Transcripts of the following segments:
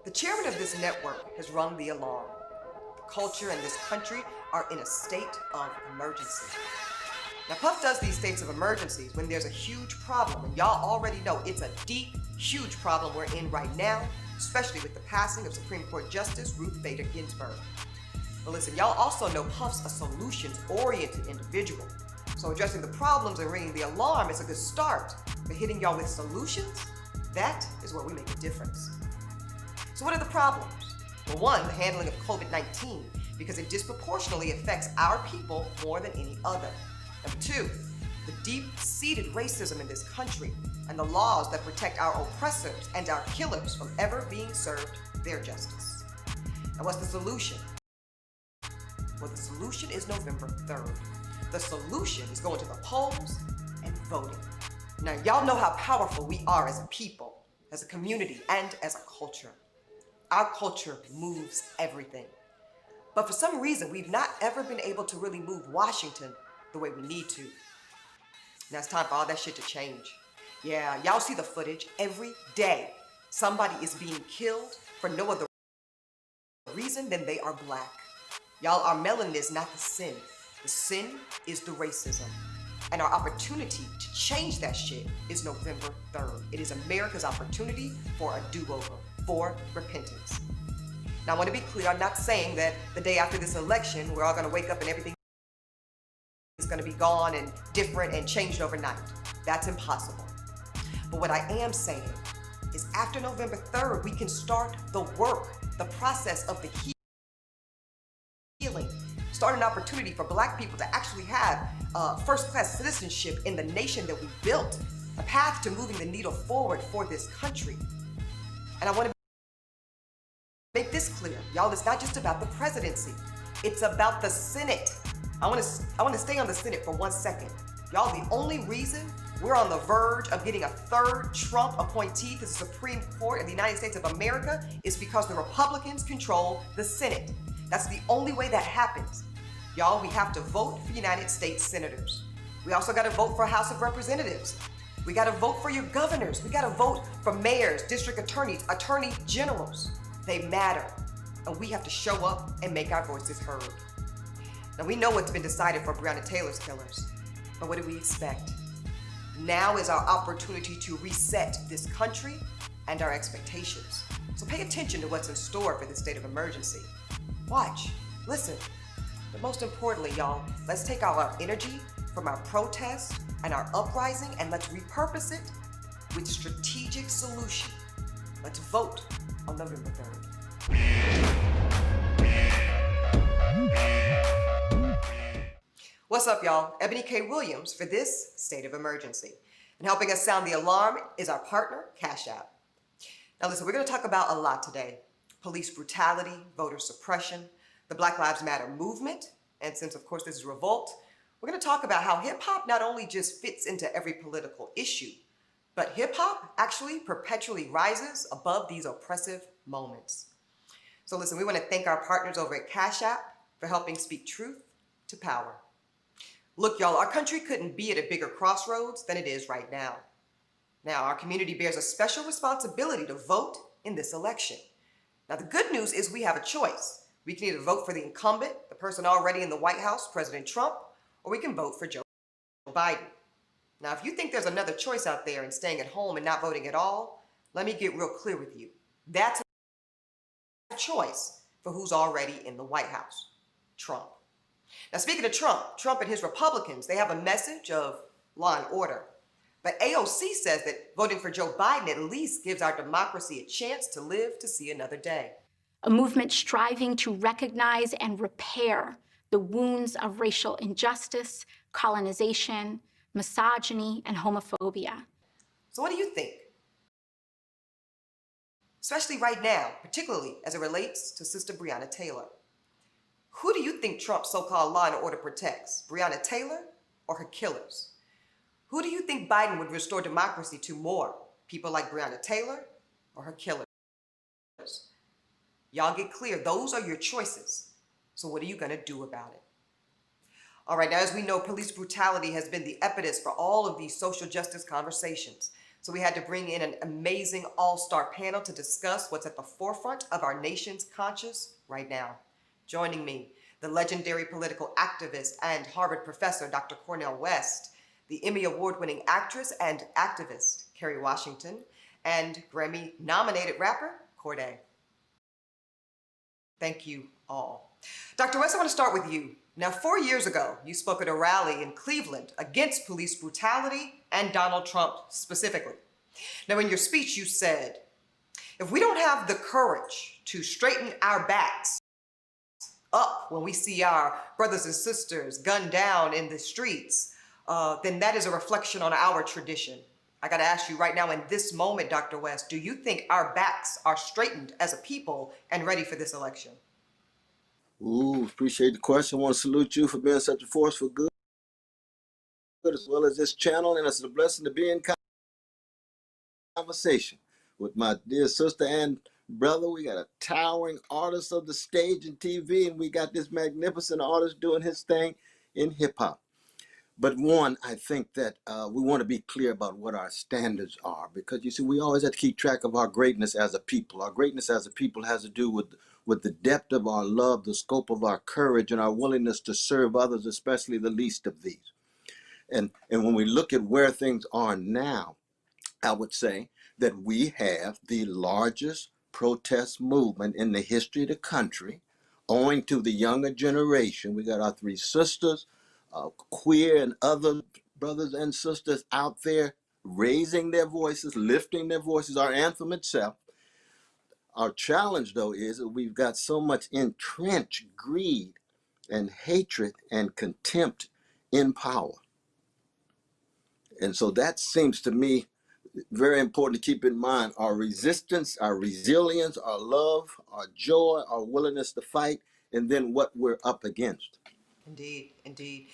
The chairman of this network has rung the alarm. The culture and this country are in a state of emergency. Now, Puff does these states of emergencies when there's a huge problem, and y'all already know it's a deep, huge problem we're in right now, especially with the passing of Supreme Court Justice Ruth Bader Ginsburg. But listen, y'all also know Puff's a solutions-oriented individual. So addressing the problems and ringing the alarm is a good start. But hitting y'all with solutions, that is where we make a difference. So what are the problems? Well, one, the handling of COVID-19, because it disproportionately affects our people more than any other. Number two, the deep-seated racism in this country and the laws that protect our oppressors and our killers from ever being served their justice. And what's the solution? Well, the solution is November 3rd. The solution is going to the polls and voting. Now, y'all know how powerful we are as a people, as a community, and as a culture. Our culture moves everything. But for some reason, we've not ever been able to really move Washington the way we need to. Now it's time for all that shit to change. Yeah, y'all see the footage every day. Somebody is being killed for no other reason than they are black. Y'all, our melanin is not the sin. The sin is the racism. And our opportunity to change that shit is November 3rd. It is America's opportunity for a do-over, for repentance. Now, I want to be clear, I'm not saying that the day after this election, we're all going to wake up and everything is going to be gone and different and changed overnight. That's impossible. But what I am saying is after November 3rd, we can start the work, the process of the healing. Start an opportunity for black people to actually have first-class citizenship in the nation that we built, a path to moving the needle forward for this country. And I want to make this clear, y'all, it's not just about the presidency. It's about the Senate. I want to stay on the Senate for 1 second. Y'all, the only reason we're on the verge of getting a third Trump appointee to the Supreme Court of the United States of America is because the Republicans control the Senate. That's the only way that happens. Y'all, we have to vote for United States senators. We also got to vote for a House of Representatives. We got to vote for your governors. We got to vote for mayors, district attorneys, attorney generals. They matter, and we have to show up and make our voices heard. Now, we know what's been decided for Breonna Taylor's killers, but what do we expect? Now is our opportunity to reset this country and our expectations. So pay attention to what's in store for this state of emergency. Watch, listen, but most importantly, y'all, let's take our energy from our protest and our uprising and let's repurpose it with strategic solution. Let's vote on November 3rd. What's up, y'all? Ebony K. Williams for this state of emergency. And helping us sound the alarm is our partner, Cash App. Now listen, we're going to talk about a lot today. Police brutality, voter suppression, the Black Lives Matter movement, and since of course this is Revolt, we're going to talk about how hip-hop not only just fits into every political issue, but hip-hop actually perpetually rises above these oppressive moments. So listen, we want to thank our partners over at Cash App for helping speak truth to power. Look, y'all, our country couldn't be at a bigger crossroads than it is right now. Now, our community bears a special responsibility to vote in this election. Now, the good news is we have a choice. We can either vote for the incumbent, the person already in the White House, President Trump, or we can vote for Joe Biden. Now, if you think there's another choice out there in staying at home and not voting at all, let me get real clear with you. That's a choice for who's already in the White House, Trump. Now, speaking of Trump and his Republicans, they have a message of law and order. But AOC says that voting for Joe Biden at least gives our democracy a chance to live to see another day. A movement striving to recognize and repair the wounds of racial injustice, colonization, misogyny, and homophobia. So what do you think? Especially right now, particularly as it relates to Sister Breonna Taylor. Who do you think Trump's so-called law and order protects? Breonna Taylor or her killers? Who do you think Biden would restore democracy to more? People like Breonna Taylor or her killers? Y'all get clear. Those are your choices. So what are you going to do about it? All right, now as we know, police brutality has been the impetus for all of these social justice conversations. So we had to bring in an amazing all-star panel to discuss what's at the forefront of our nation's conscience right now. Joining me, the legendary political activist and Harvard professor, Dr. Cornel West, the Emmy Award-winning actress and activist, Kerry Washington, and Grammy-nominated rapper, Cordae. Thank you all. Dr. West, I want to start with you. Now, 4 years ago, you spoke at a rally in Cleveland against police brutality and Donald Trump specifically. Now, in your speech, you said, if we don't have the courage to straighten our backs up when we see our brothers and sisters gunned down in the streets, then that is a reflection on our tradition. I got to ask you right now in this moment, Dr. West, do you think our backs are straightened as a people and ready for this election? Ooh, appreciate the question. I want to salute you for being such a force for good, as well as this channel, and it's a blessing to be in conversation with my dear sister and brother. We got a towering artist of the stage and TV, and we got this magnificent artist doing his thing in hip-hop. But one, I think that we want to be clear about what our standards are, because you see, we always have to keep track of our greatness as a people. Our greatness as a people has to do with the depth of our love, the scope of our courage, and our willingness to serve others, especially the least of these. And when we look at where things are now, I would say that we have the largest protest movement in the history of the country, owing to the younger generation. We got our three sisters, queer and other brothers and sisters out there raising their voices, lifting their voices, our anthem itself. Our challenge, though, is that we've got so much entrenched greed and hatred and contempt in power. And so that seems to me very important to keep in mind. Our resistance, our resilience, our love, our joy, our willingness to fight, and then what we're up against. Indeed, indeed.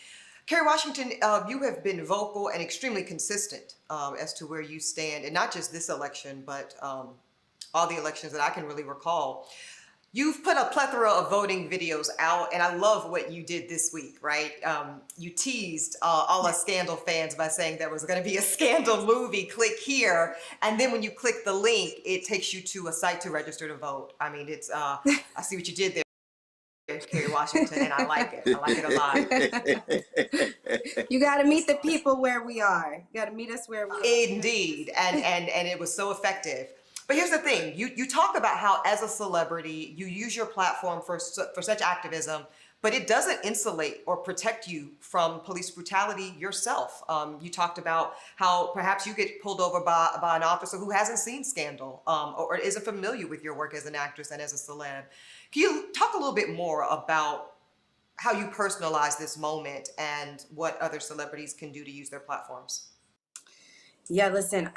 Kerry Washington, you have been vocal and extremely consistent as to where you stand, and not just this election, but all the elections that I can really recall. You've put a plethora of voting videos out, and I love what you did this week, right? You teased all us Scandal fans by saying there was going to be a Scandal movie, click here, and then when you click the link, it takes you to a site to register to vote. I mean, it's, I see what you did there, Kerry Washington, and I like it. I like it a lot. You got to meet the people where we are. You got to meet us where we are. Indeed, and it was so effective. But here's the thing, you talk about how as a celebrity, you use your platform for such activism, but it doesn't insulate or protect you from police brutality yourself. You talked about how perhaps you get pulled over by an officer who hasn't seen Scandal or isn't familiar with your work as an actress and as a celeb. Can you talk a little bit more about how you personalize this moment and what other celebrities can do to use their platforms? Yeah, listen,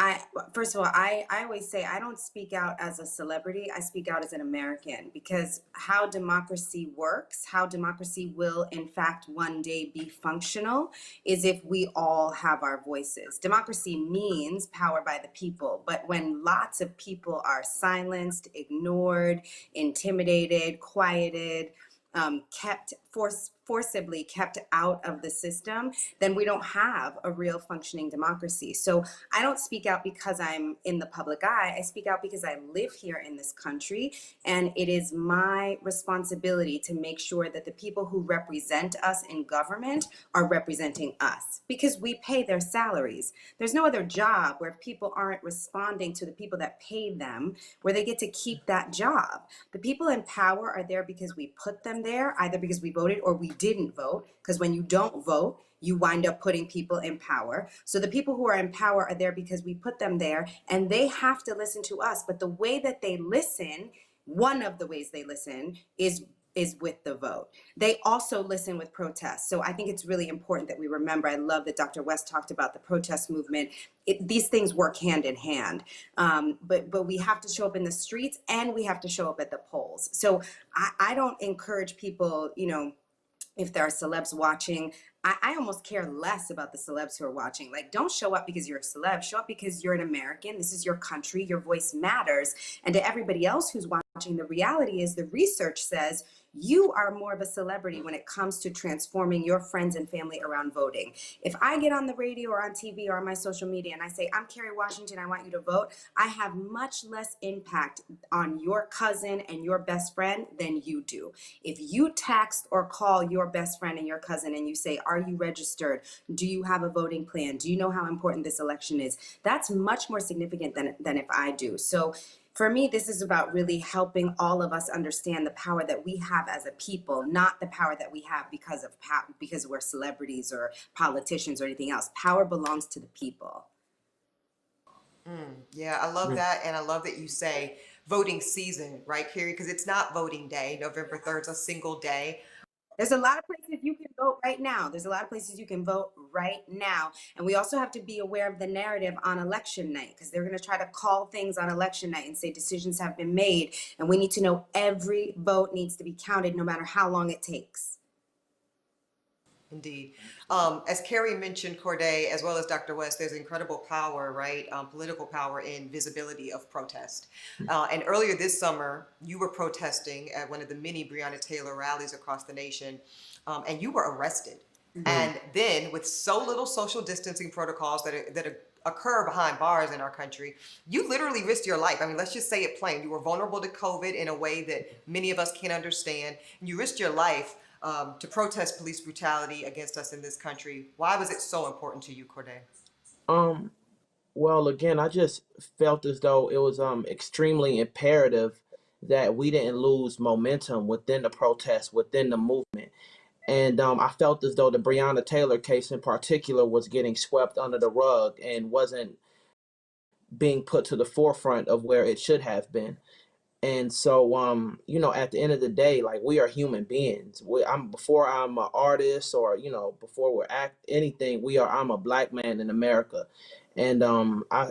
first of all, I always say I don't speak out as a celebrity. I speak out as an American, because how democracy works, how democracy will in fact one day be functional, is if we all have our voices. Democracy means power by the people, but when lots of people are silenced, ignored, intimidated, quieted, forcibly kept out of the system, then we don't have a real functioning democracy. So I don't speak out because I'm in the public eye. I speak out because I live here in this country, and it is my responsibility to make sure that the people who represent us in government are representing us, because we pay their salaries. There's no other job where people aren't responding to the people that paid them, where they get to keep that job. The people in power are there because we put them there, either because we voted or we didn't vote, because when you don't vote, you wind up putting people in power. So the people who are in power are there because we put them there, and they have to listen to us. But the way that they listen, one of the ways they listen is with the vote. They also listen with protests. So I think it's really important that we remember, I love that Dr. West talked about the protest movement. These things work hand in hand, but we have to show up in the streets, and we have to show up at the polls. So I don't encourage people, you know, if there are celebs watching, I almost care less about the celebs who are watching. Like, don't show up because you're a celeb. Show up because you're an American. This is your country. Your voice matters. And to everybody else who's watching, the reality is the research says You are more of a celebrity when it comes to transforming your friends and family around voting. If I get on the radio or on TV or on my social media and I say, I'm Kerry Washington, I want you to vote, I have much less impact on your cousin and your best friend than you do. If you text or call your best friend and your cousin and you say, are you registered? Do you have a voting plan? Do you know how important this election is? That's much more significant than if I do. So for me, this is about really helping all of us understand the power that we have as a people, not the power that we have because we're celebrities or politicians or anything else. Power belongs to the people. Yeah, I love that. And I love that you say voting season, right, Kerry? Because it's not voting day. November 3rd is a single day. There's a lot of places you can vote right now. There's a lot of places you can vote right now. And we also have to be aware of the narrative on election night, because they're going to try to call things on election night and say decisions have been made. And we need to know every vote needs to be counted no matter how long it takes. Indeed. As Kerry mentioned, Cordae, as well as Dr. West, there's incredible power, right? Political power in visibility of protest. And earlier this summer, you were protesting at one of the many Breonna Taylor rallies across the nation, and you were arrested. And then, with so little social distancing protocols that occur behind bars in our country, you literally risked your life. I mean, let's just say it plain. You were vulnerable to COVID in a way that many of us can't understand. And you risked your life to protest police brutality against us in this country. Why was it so important to you, Cordae? Well, again, I just felt as though it was extremely imperative that we didn't lose momentum within the protest, within the movement. And I felt as though the Breonna Taylor case in particular was getting swept under the rug and wasn't being put to the forefront of where it should have been. And so, at the end of the day, like, we are human beings. Before I'm an artist or, before we're anything, I'm a Black man in America. And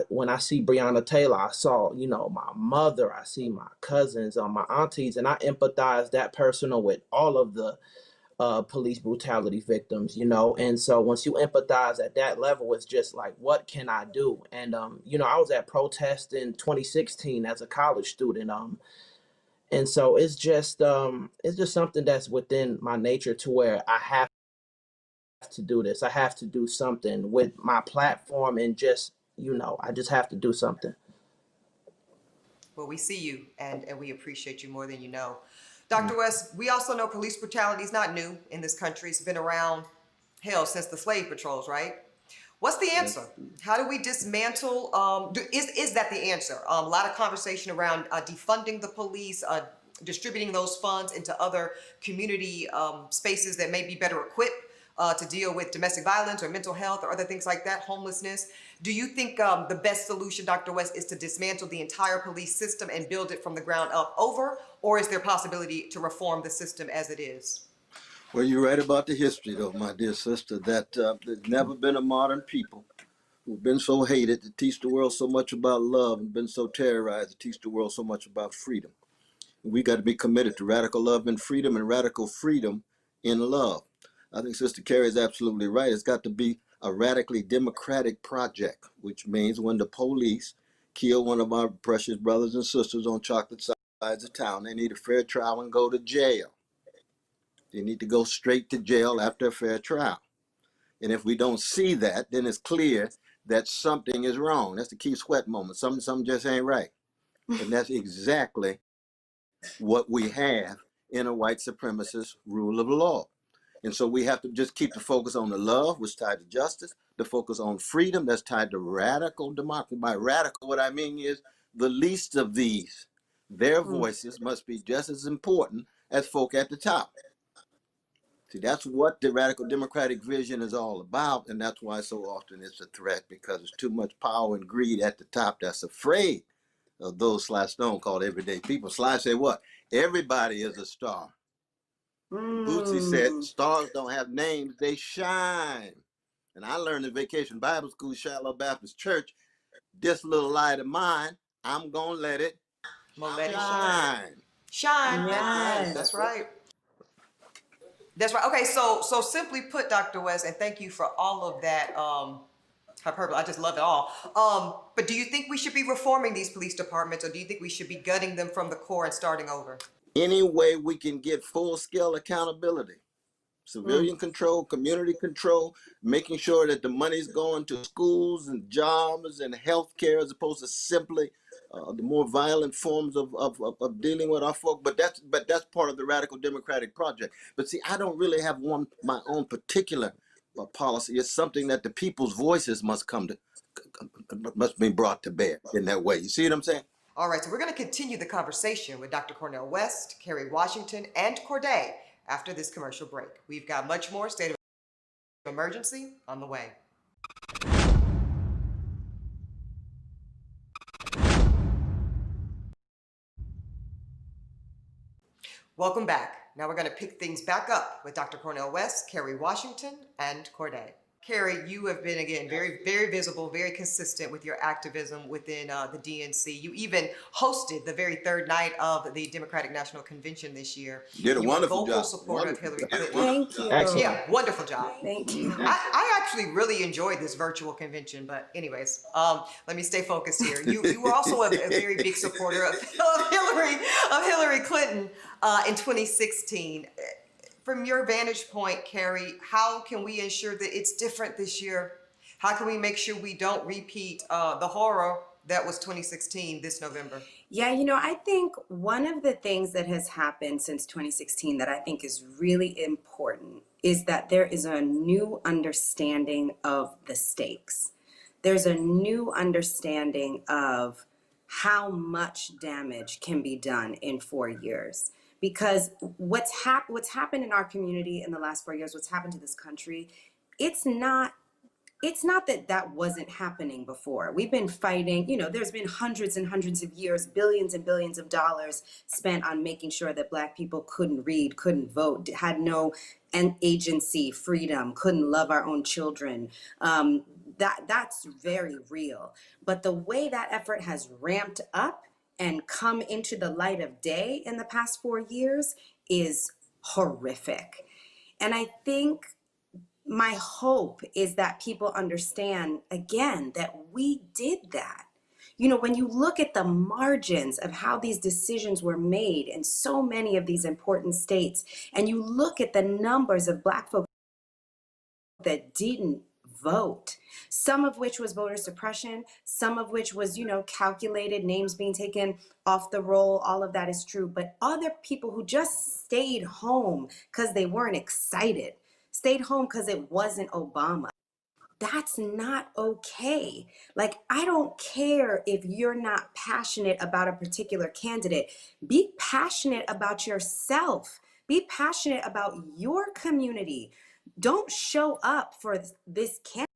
when I see Breonna Taylor, I saw, my mother, I see my cousins, my aunties, and I empathize that personal with all of the police brutality victims, and so once you empathize at that level, it's just like, what can I do? And I was at protest in 2016 as a college student, and so it's just something that's within my nature to where I have to do this. I have to do something with my platform, and just I just have to do something. Well, we see you and we appreciate you more than you know. Dr. West, we also know police brutality is not new in this country. It's been around, hell, since the slave patrols, right? What's the answer? How do we dismantle? Is that the answer? A lot of conversation around defunding the police, distributing those funds into other community spaces that may be better equipped to deal with domestic violence or mental health or other things like that, homelessness. Do you think the best solution, Dr. West, is to dismantle the entire police system and build it from the ground up over, or is there possibility to reform the system as it is? Well, you're right about the history, though, my dear sister, that there's never been a modern people who've been so hated to teach the world so much about love and been so terrorized to teach the world so much about freedom. We got to be committed to radical love and radical freedom in love. I think Sister Kerry is absolutely right. It's got to be a radically democratic project, which means when the police kill one of our precious brothers and sisters on chocolate sides of town, they need a fair trial and go to jail. They need to go straight to jail after a fair trial. And if we don't see that, then it's clear that something is wrong. That's the Keith Sweat moment. Something just ain't right. And that's exactly what we have in a white supremacist rule of law. And so we have to just keep the focus on the love, which is tied to justice, the focus on freedom, that's tied to radical democracy. By radical, what I mean is the least of these, their voices must be just as important as folk at the top. See, that's what the radical democratic vision is all about, and that's why so often it's a threat, because there's too much power and greed at the top that's afraid of those Sly Stone called everyday people. Sly say what? Everybody is a star. Bootsy said, stars don't have names, they shine. And I learned in Vacation Bible School, Shiloh Baptist Church, this little light of mine, I'm going to let it shine. Shine. Yes. That's right. That's right. Okay, so simply put, Dr. West, and thank you for all of that hyperbole. I just love it all. But do you think we should be reforming these police departments, or do you think we should be gutting them from the core and starting over? Any way we can get full-scale accountability, civilian control, community control, making sure that the money's going to schools and jobs and healthcare as opposed to simply the more violent forms of dealing with our folk. But that's part of the radical democratic project. But see, I don't really have my own particular policy. It's something that the people's voices must be brought to bear in that way. You see what I'm saying? All right, so we're going to continue the conversation with Dr. Cornel West, Kerry Washington, and Cordae after this commercial break. We've got much more state of emergency on the way. Welcome back. Now we're going to pick things back up with Dr. Cornel West, Kerry Washington, and Cordae. Kerry, you have been, again, very, very visible, very consistent with your activism within the DNC. You even hosted the very third night of the Democratic National Convention this year. Did a wonderful job. Vocal supporter of Hillary Clinton. Thank you. Excellent. Yeah, wonderful job. Thank you. I actually really enjoyed this virtual convention, but anyways, let me stay focused here. You were also a very big supporter of Hillary Clinton in 2016. From your vantage point, Kerry, how can we ensure that it's different this year? How can we make sure we don't repeat the horror that was 2016 this November? Yeah, I think one of the things that has happened since 2016 that I think is really important is that there is a new understanding of the stakes. There's a new understanding of how much damage can be done in 4 years. Because what's happened in our community in the last 4 years, what's happened to this country, it's not that wasn't happening before. We've been fighting, there's been hundreds and hundreds of years, billions and billions of dollars spent on making sure that Black people couldn't read, couldn't vote, had no agency, freedom, couldn't love our own children. That's very real. But the way that effort has ramped up and come into the light of day in the past 4 years is horrific. And I think my hope is that people understand, again, that we did that. When you look at the margins of how these decisions were made in so many of these important states, and you look at the numbers of Black folks that didn't vote, some of which was voter suppression, some of which was, calculated, names being taken off the roll, all of that is true. But other people who just stayed home because they weren't excited, stayed home because it wasn't Obama. That's not okay. Like, I don't care if you're not passionate about a particular candidate. Be passionate about yourself. Be passionate about your community. Don't show up for this candidate.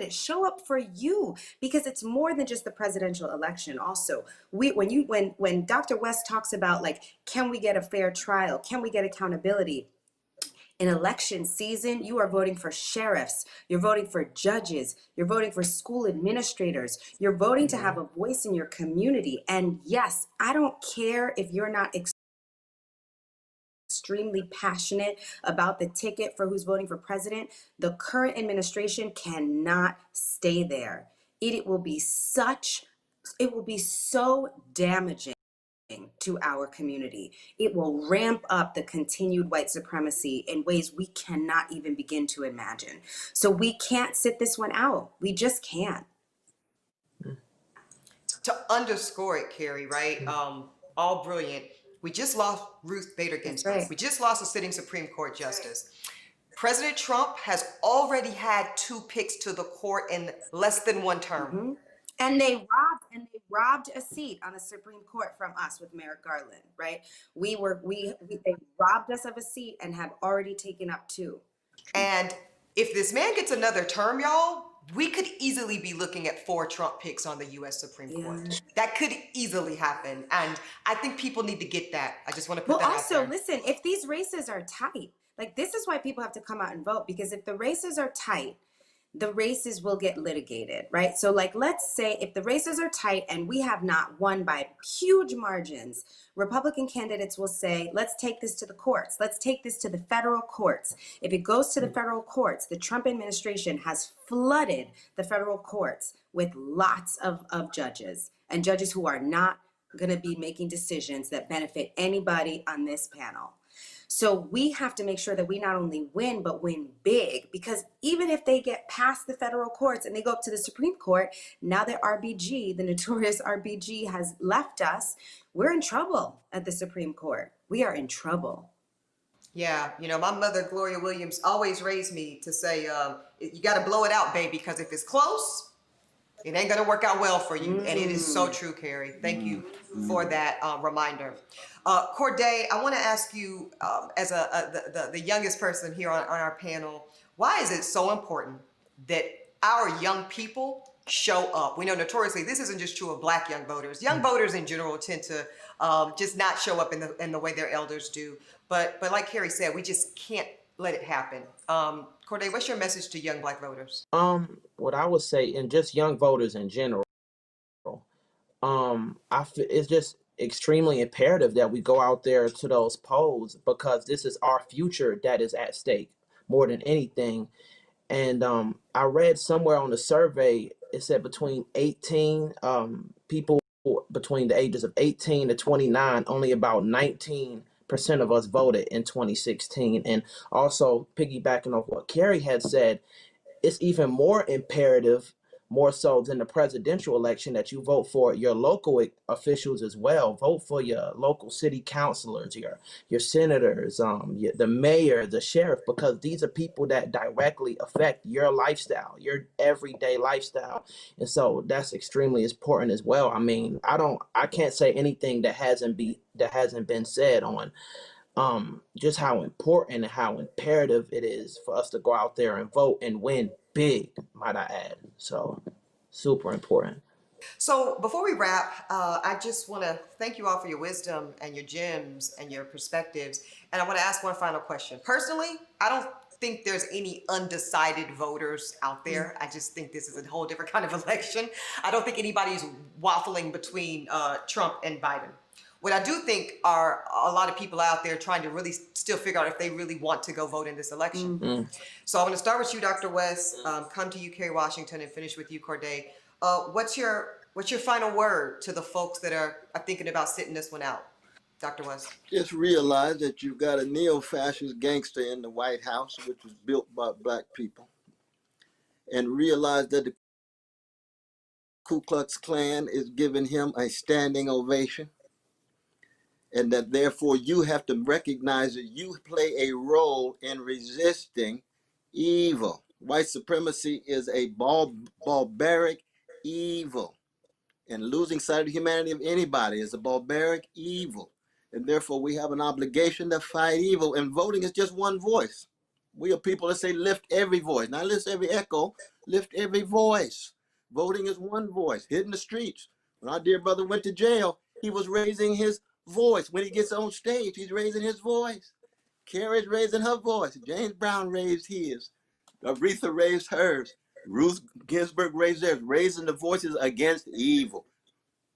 Show up for you, because it's more than just the presidential election. Also, when Dr. West talks about, like, can we get a fair trial? Can we get accountability? In election season, you are voting for sheriffs, you're voting for judges, you're voting for school administrators, you're voting to have a voice in your community. And yes, I don't care if you're not extremely passionate about the ticket for who's voting for president. The current administration cannot stay there. It will be so damaging to our community. It will ramp up the continued white supremacy in ways we cannot even begin to imagine. So we can't sit this one out. We just can't. To underscore it, Kerry, right? All brilliant. We just lost Ruth Bader Ginsburg. Right. We just lost a sitting Supreme Court justice. President Trump has already had 2 picks to the court in less than 1 term. Mm-hmm. And they robbed a seat on the Supreme Court from us with Merrick Garland, right? They robbed us of a seat and have already taken up 2. And if this man gets another term, y'all, we could easily be looking at 4 Trump picks on the U.S. Supreme Court. That could easily happen. And I think people need to get that. I just want to put that out there. Also, listen, if these races are tight, like, this is why people have to come out and vote, because if the races are tight, the races will get litigated, right? So, like, let's say if the races are tight and we have not won by huge margins, Republican candidates will say, let's take this to the courts. Let's take this to the federal courts. If it goes to the federal courts, the Trump administration has flooded the federal courts with lots of judges, and judges who are not going to be making decisions that benefit anybody on this panel. So we have to make sure that we not only win, but win big, because even if they get past the federal courts and they go up to the Supreme Court, now that RBG, the notorious RBG, has left us, we're in trouble at the Supreme Court. We are in trouble. Yeah, you know, my mother, Gloria Williams, always raised me to say, you got to blow it out, baby, because if it's close, it ain't going to work out well for you. And it is so true, Kerry. Thank you for that reminder. Cordae, I want to ask you, as the youngest person here on our panel, why is it so important that our young people show up? We know notoriously this isn't just true of Black young voters. Young voters in general tend to just not show up in the way their elders do. But like Kerry said, we just can't let it happen. Cordae, what's your message to young Black voters? What I would say, and just young voters in general, it's just extremely imperative that we go out there to those polls, because this is our future that is at stake more than anything. And I read somewhere on the survey, it said between 18 people between the ages of 18 to 29, only about 19% of us voted in 2016. And also piggybacking off what Kerry had said, it's even more imperative, more so than the presidential election, that you vote for your local officials as well. Vote for your local city councilors, your senators, the mayor, the sheriff, because these are people that directly affect your lifestyle, your everyday lifestyle. And so that's extremely important as well. I mean, I can't say anything that hasn't been said on just how important and how imperative it is for us to go out there and vote and win big, might I add. So super important. So before we wrap, I just want to thank you all for your wisdom and your gems and your perspectives. And I want to ask one final question. Personally, I don't think there's any undecided voters out there. I just think this is a whole different kind of election. I don't think anybody's waffling between Trump and Biden. What I do think are a lot of people out there trying to really still figure out if they really want to go vote in this election. So I'm going to start with you, Dr. West, come to you, Kerry Washington, and finish with you, Cordae. What's your final word to the folks that are thinking about sitting this one out? Dr. West. Just realize that you've got a neo-fascist gangster in the White House, which was built by Black people. And realize that the Ku Klux Klan is giving him a standing ovation. And that therefore you have to recognize that you play a role in resisting evil. White supremacy is a barbaric evil. And losing sight of the humanity of anybody is a barbaric evil. And therefore we have an obligation to fight evil. And voting is just one voice. We are people that say lift every voice. Not lift every echo, lift every voice. Voting is one voice, hitting the streets. When our dear brother went to jail, he was raising his voice. When he gets on stage, he's raising his voice. Kerry's raising her voice. James Brown raised his. Aretha raised hers. Ruth Ginsburg raised theirs, raising the voices against evil.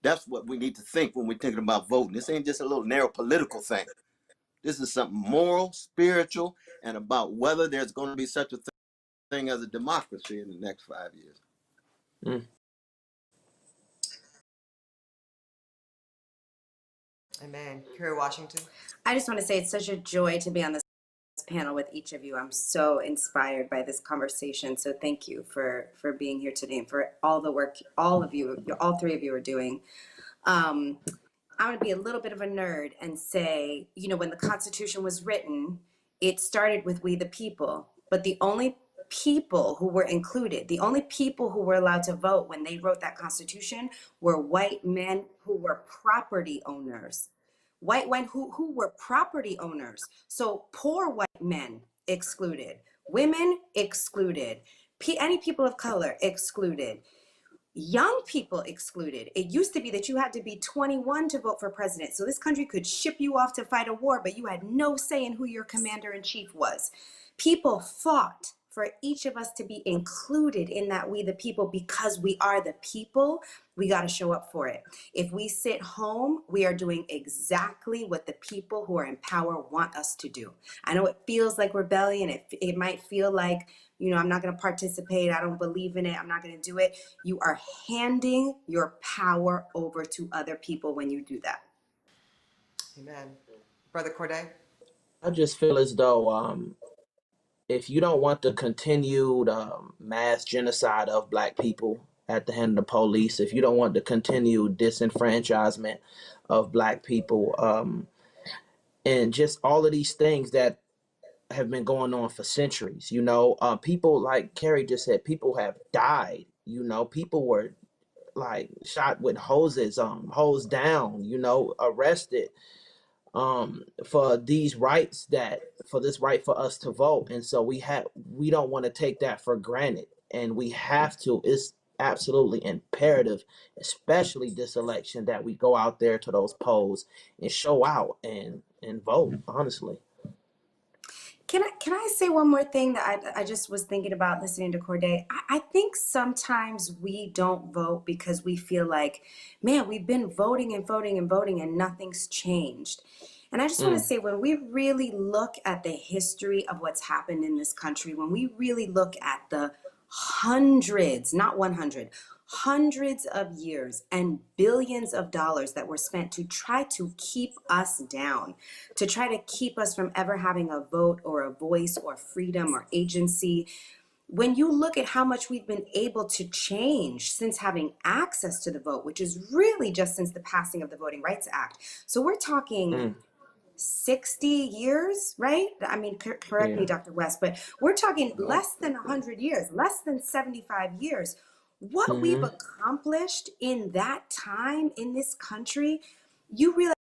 That's what we need to think when we're thinking about voting. This ain't just a little narrow political thing. This is something moral, spiritual, and about whether there's going to be such a thing as a democracy in the next 5 years. Amen. Kerry Washington. I just want to say it's such a joy to be on this panel with each of you. I'm so inspired by this conversation. So thank you for being here today and for all the work all three of you are doing. I'm going to be a little bit of a nerd and say, you know, when the Constitution was written, it started with we the people, but the only people who were included, the only people who were allowed to vote when they wrote that Constitution were white men who were property owners. White men who were property owners. So poor white men excluded, women excluded, any people of color excluded, young people excluded. It used to be that you had to be 21 to vote for president. So this country could ship you off to fight a war, but you had no say in who your commander in chief was. People fought for each of us to be included in that we the people, because we are the people, we got to show up for it. If we sit home, we are doing exactly what the people who are in power want us to do. I know it feels like rebellion. It might feel like, you know, I'm not going to participate. I don't believe in it. I'm not going to do it. You are handing your power over to other people when you do that. Amen. Brother Cordae? I just feel as though if you don't want the continued mass genocide of Black people at the hand of the police, if you don't want the continued disenfranchisement of Black people, and just all of these things that have been going on for centuries, you know, people, like Kerry just said, people have died, you know, people were like shot with hoses, hosed down, you know, arrested, for these rights, for this right for us to vote. And so we don't want to take that for granted, and we have to. It's absolutely imperative, especially this election, that we go out there to those polls and show out and vote, honestly. Can I say one more thing that I just was thinking about listening to Cordae? I think sometimes we don't vote because we feel like, man, we've been voting and voting and voting and nothing's changed. And I just want to say, when we really look at the history of what's happened in this country, when we really look at the hundreds, not 100, hundreds of years and billions of dollars that were spent to try to keep us down, to try to keep us from ever having a vote or a voice or freedom or agency. When you look at how much we've been able to change since having access to the vote, which is really just since the passing of the Voting Rights Act. So we're talking 60 years, right? I mean, correct me, Dr. West, but we're talking less than 100 years, less than 75 years. What we've accomplished in that time in this country, you realize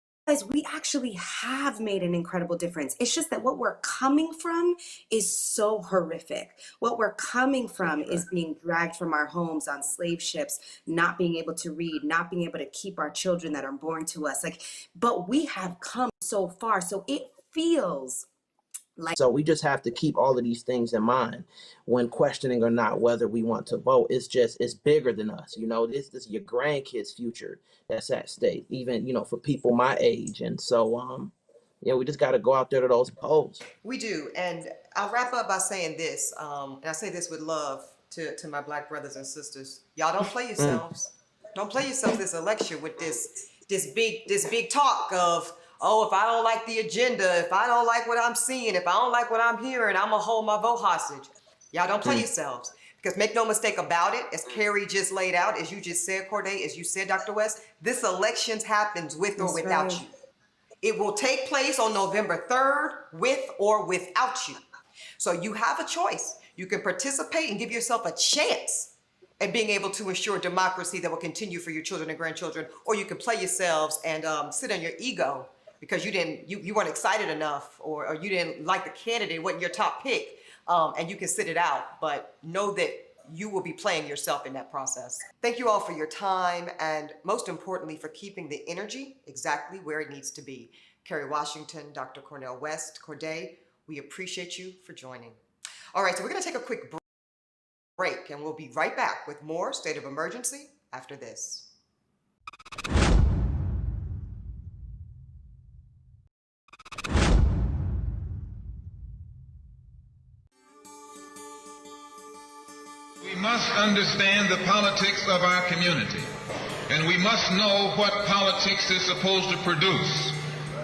we actually have made an incredible difference. It's just that what we're coming from is so horrific. What we're coming from is being dragged from our homes on slave ships, not being able to read, not being able to keep our children that are born to us. But we have come so far. So it feels like. So we just have to keep all of these things in mind when questioning or not whether we want to vote. It's bigger than us. You know, this is your grandkids' future that's at stake, even, you know, for people my age. And so, we just got to go out there to those polls. We do. And I'll wrap up by saying this, and I say this with love to my Black brothers and sisters. Y'all don't play yourselves. Don't play yourselves this election with this big talk of, oh, if I don't like the agenda, if I don't like what I'm seeing, if I don't like what I'm hearing, I'm going to hold my vote hostage. Y'all don't play yourselves. Because make no mistake about it, as Kerry just laid out, as you just said, Cordae, as you said, Dr. West, this election happens with or without you. It will take place on November 3rd, with or without you. So you have a choice. You can participate and give yourself a chance at being able to ensure democracy that will continue for your children and grandchildren, or you can play yourselves and sit on your ego because you weren't excited enough, or you didn't like the candidate, wasn't your top pick, and you can sit it out, but know that you will be playing yourself in that process. Thank you all for your time, and most importantly, for keeping the energy exactly where it needs to be. Kerry Washington, Dr. Cornel West, Cordae, we appreciate you for joining. All right, so we're gonna take a quick break, and we'll be right back with more State of Emergency after this. We must understand the politics of our community, and we must know what politics is supposed to produce.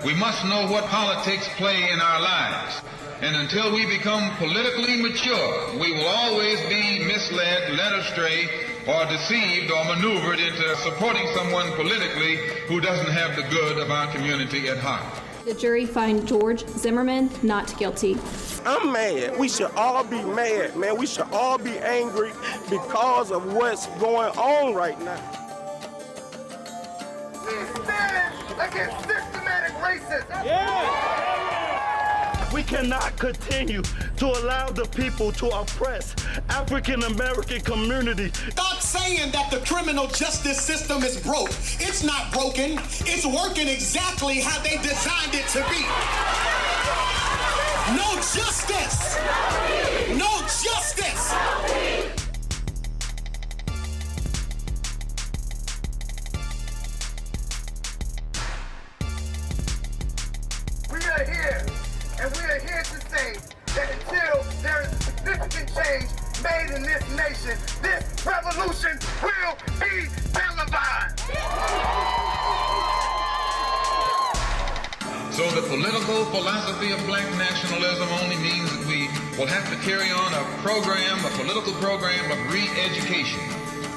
We must know what politics play in our lives. And until we become politically mature, we will always be misled, led astray, or deceived or maneuvered into supporting someone politically who doesn't have the good of our community at heart. The jury finds George Zimmerman not guilty. I'm mad. We should all be mad, man. We should all be angry because of what's going on right now. We stand against systematic racism. Yeah! We cannot continue to allow the people to oppress African-American community. Stop saying that the criminal justice system is broke. It's not broken. It's working exactly how they designed it to be. No justice. No justice. We are here, and we are here to say that until there is significant change made in this nation, this revolution will be televised. So the political philosophy of black nationalism only means that we will have to carry on a political program of re-education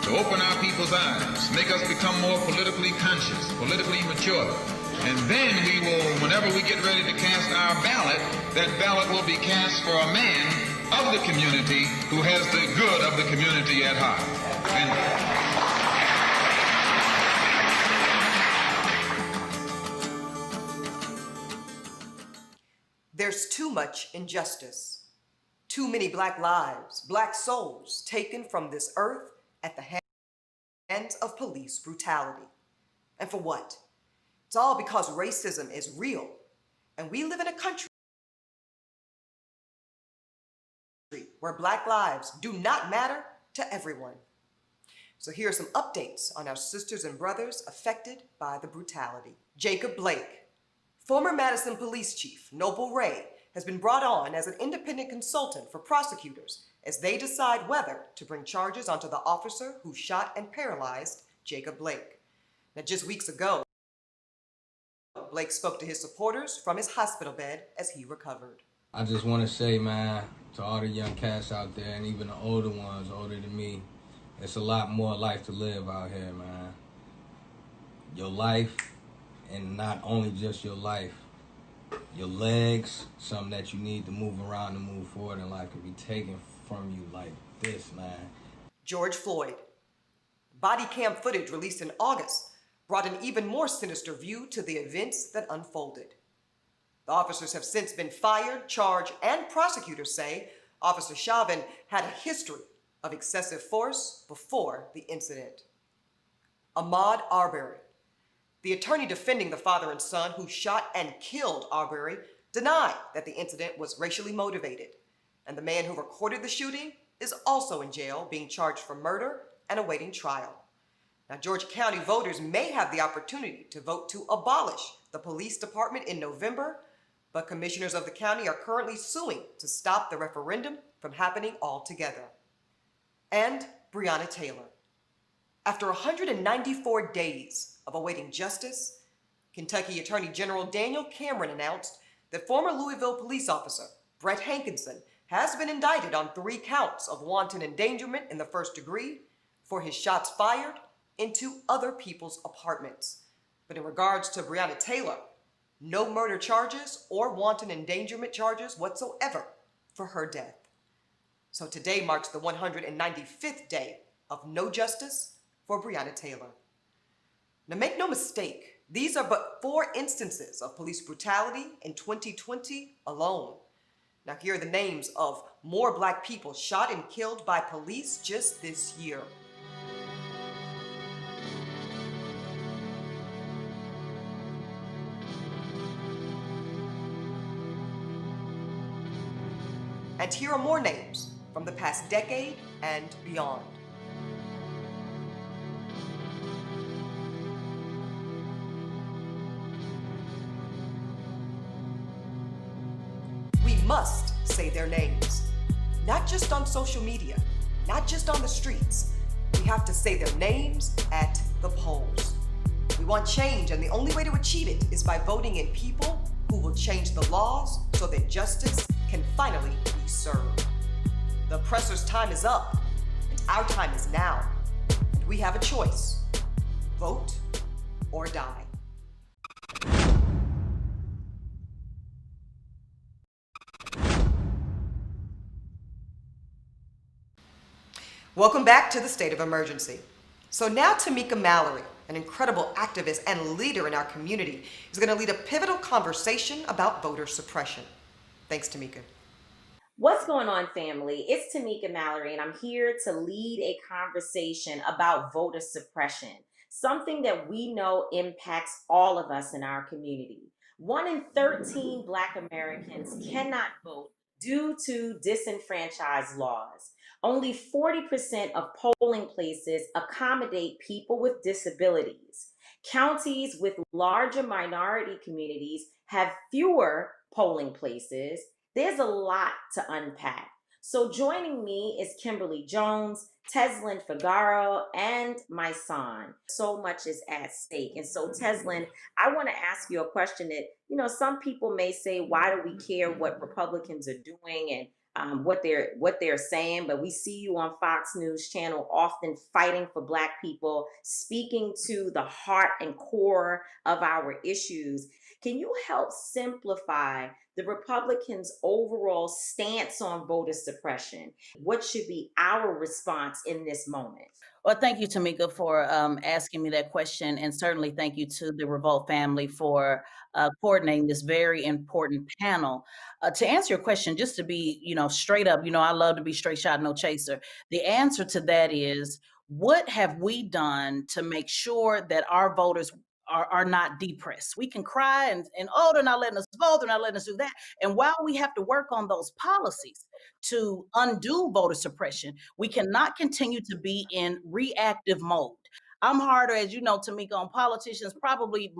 to open our people's eyes, make us become more politically conscious, politically mature. And then we will, whenever we get ready to cast our ballot, that ballot will be cast for a man of the community who has the good of the community at heart. There's too much injustice, too many black lives, black souls taken from this earth at the hands of police brutality. And for what? It's all because racism is real, and we live in a country where black lives do not matter to everyone. So here are some updates on our sisters and brothers affected by the brutality. Jacob Blake. Former Madison Police Chief Noble Ray has been brought on as an independent consultant for prosecutors as they decide whether to bring charges onto the officer who shot and paralyzed Jacob Blake. Now, just weeks ago, Blake spoke to his supporters from his hospital bed as he recovered. I just want to say, man, to all the young cats out there and even the older ones, older than me, it's a lot more life to live out here, man. Your life, and not only just your life, your legs, something that you need to move around and move forward in life, can be taken from you like this, man. George Floyd. Body cam footage released in August brought an even more sinister view to the events that unfolded. The officers have since been fired, charged, and prosecutors say Officer Chauvin had a history of excessive force before the incident. Ahmaud Arbery. The attorney defending the father and son who shot and killed Arbery denied that the incident was racially motivated, and the man who recorded the shooting is also in jail, being charged for murder and awaiting trial. Now, Georgia County voters may have the opportunity to vote to abolish the police department in November, but commissioners of the county are currently suing to stop the referendum from happening altogether. And Breonna Taylor. After 194 days of awaiting justice, Kentucky Attorney General Daniel Cameron announced that former Louisville police officer Brett Hankinson has been indicted on 3 counts of wanton endangerment in the first degree for his shots fired into other people's apartments. But in regards to Breonna Taylor, no murder charges or wanton endangerment charges whatsoever for her death. So today marks the 195th day of no justice for Breonna Taylor. Now make no mistake, these are but 4 instances of police brutality in 2020 alone. Now here are the names of more black people shot and killed by police just this year. And here are more names from the past decade and beyond. We must say their names, not just on social media, not just on the streets. We have to say their names at the polls. We want change, and the only way to achieve it is by voting in people who will change the laws so that justice can finally be served. The oppressor's time is up, and our time is now. And we have a choice: vote or die. Welcome back to the State of Emergency. So now Tamika Mallory, an incredible activist and leader in our community, is going to lead a pivotal conversation about voter suppression. Thanks, Tamika. What's going on, family? It's Tamika Mallory, and I'm here to lead a conversation about voter suppression, something that we know impacts all of us in our community. 1 in 13 Black Americans cannot vote due to disenfranchised laws. Only 40% of polling places accommodate people with disabilities. Counties with larger minority communities have fewer polling places. There's a lot to unpack. So joining me is Kimberly Jones, Tezlyn Figaro, and Mysonne. So much is at stake. And so, Tezlyn, I want to ask you a question that, some people may say, why do we care what Republicans are doing and what they're saying? But we see you on Fox News Channel often fighting for Black people, speaking to the heart and core of our issues. Can you help simplify the Republicans' overall stance on voter suppression? What should be our response in this moment? Well, thank you, Tamika, for asking me that question. And certainly thank you to the Revolt family for coordinating this very important panel. To answer your question, just to be, straight up, I love to be straight shot, no chaser. The answer to that is, what have we done to make sure that our voters are not depressed? We can cry and oh, they're not letting us vote, they're not letting us do that. And while we have to work on those policies to undo voter suppression, we cannot continue to be in reactive mode. I'm harder, as you know, Tamika, on politicians probably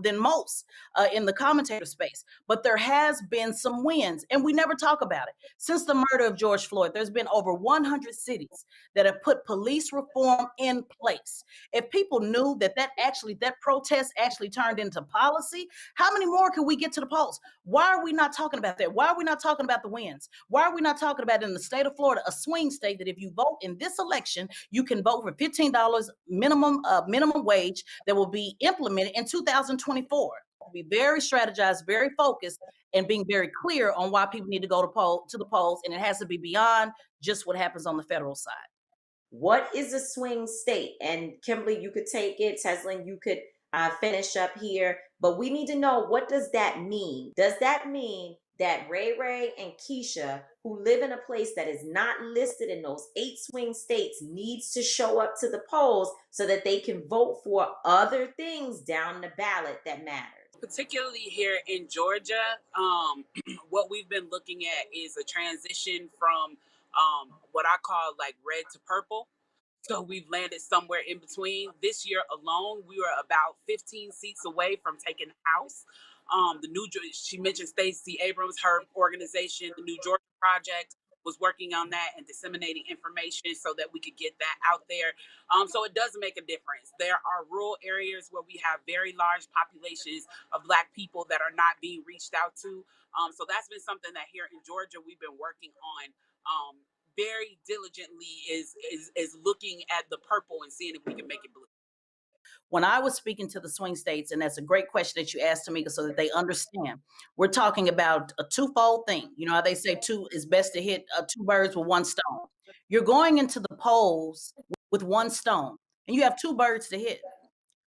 than most in the commentator space. But there has been some wins, and we never talk about it. Since the murder of George Floyd, there's been over 100 cities that have put police reform in place. If people knew that protest actually turned into policy, how many more can we get to the polls? Why are we not talking about that? Why are we not talking about the wins? Why are we not talking about in the state of Florida, a swing state, that if you vote in this election, you can vote for $15 minimum wage that will be implemented in 2024. Be very strategized, very focused, and being very clear on why people need to go to the polls, and it has to be beyond just what happens on the federal side. What is a swing state? And Kimberly, you could take it. Tezlyn, you could finish up here. But we need to know, what does that mean? Does that mean that Ray Ray and Keisha, who live in a place that is not listed in those 8 swing states, needs to show up to the polls so that they can vote for other things down the ballot that matter? Particularly here in Georgia, what we've been looking at is a transition from what I call like red to purple. So we've landed somewhere in between. This year alone, we were about 15 seats away from taking the House. She mentioned Stacey Abrams, her organization, the New Georgia Project, was working on that and disseminating information so that we could get that out there. So it does make a difference. There are rural areas where we have very large populations of Black people that are not being reached out to. So that's been something that here in Georgia we've been working on very diligently, is looking at the purple and seeing if we can make it blue. When I was speaking to the swing states, and that's a great question that you asked, Tamika, so that they understand, we're talking about a twofold thing. You know how they say it's best to hit 2 birds with 1 stone. You're going into the polls with 1 stone, and you have 2 birds to hit.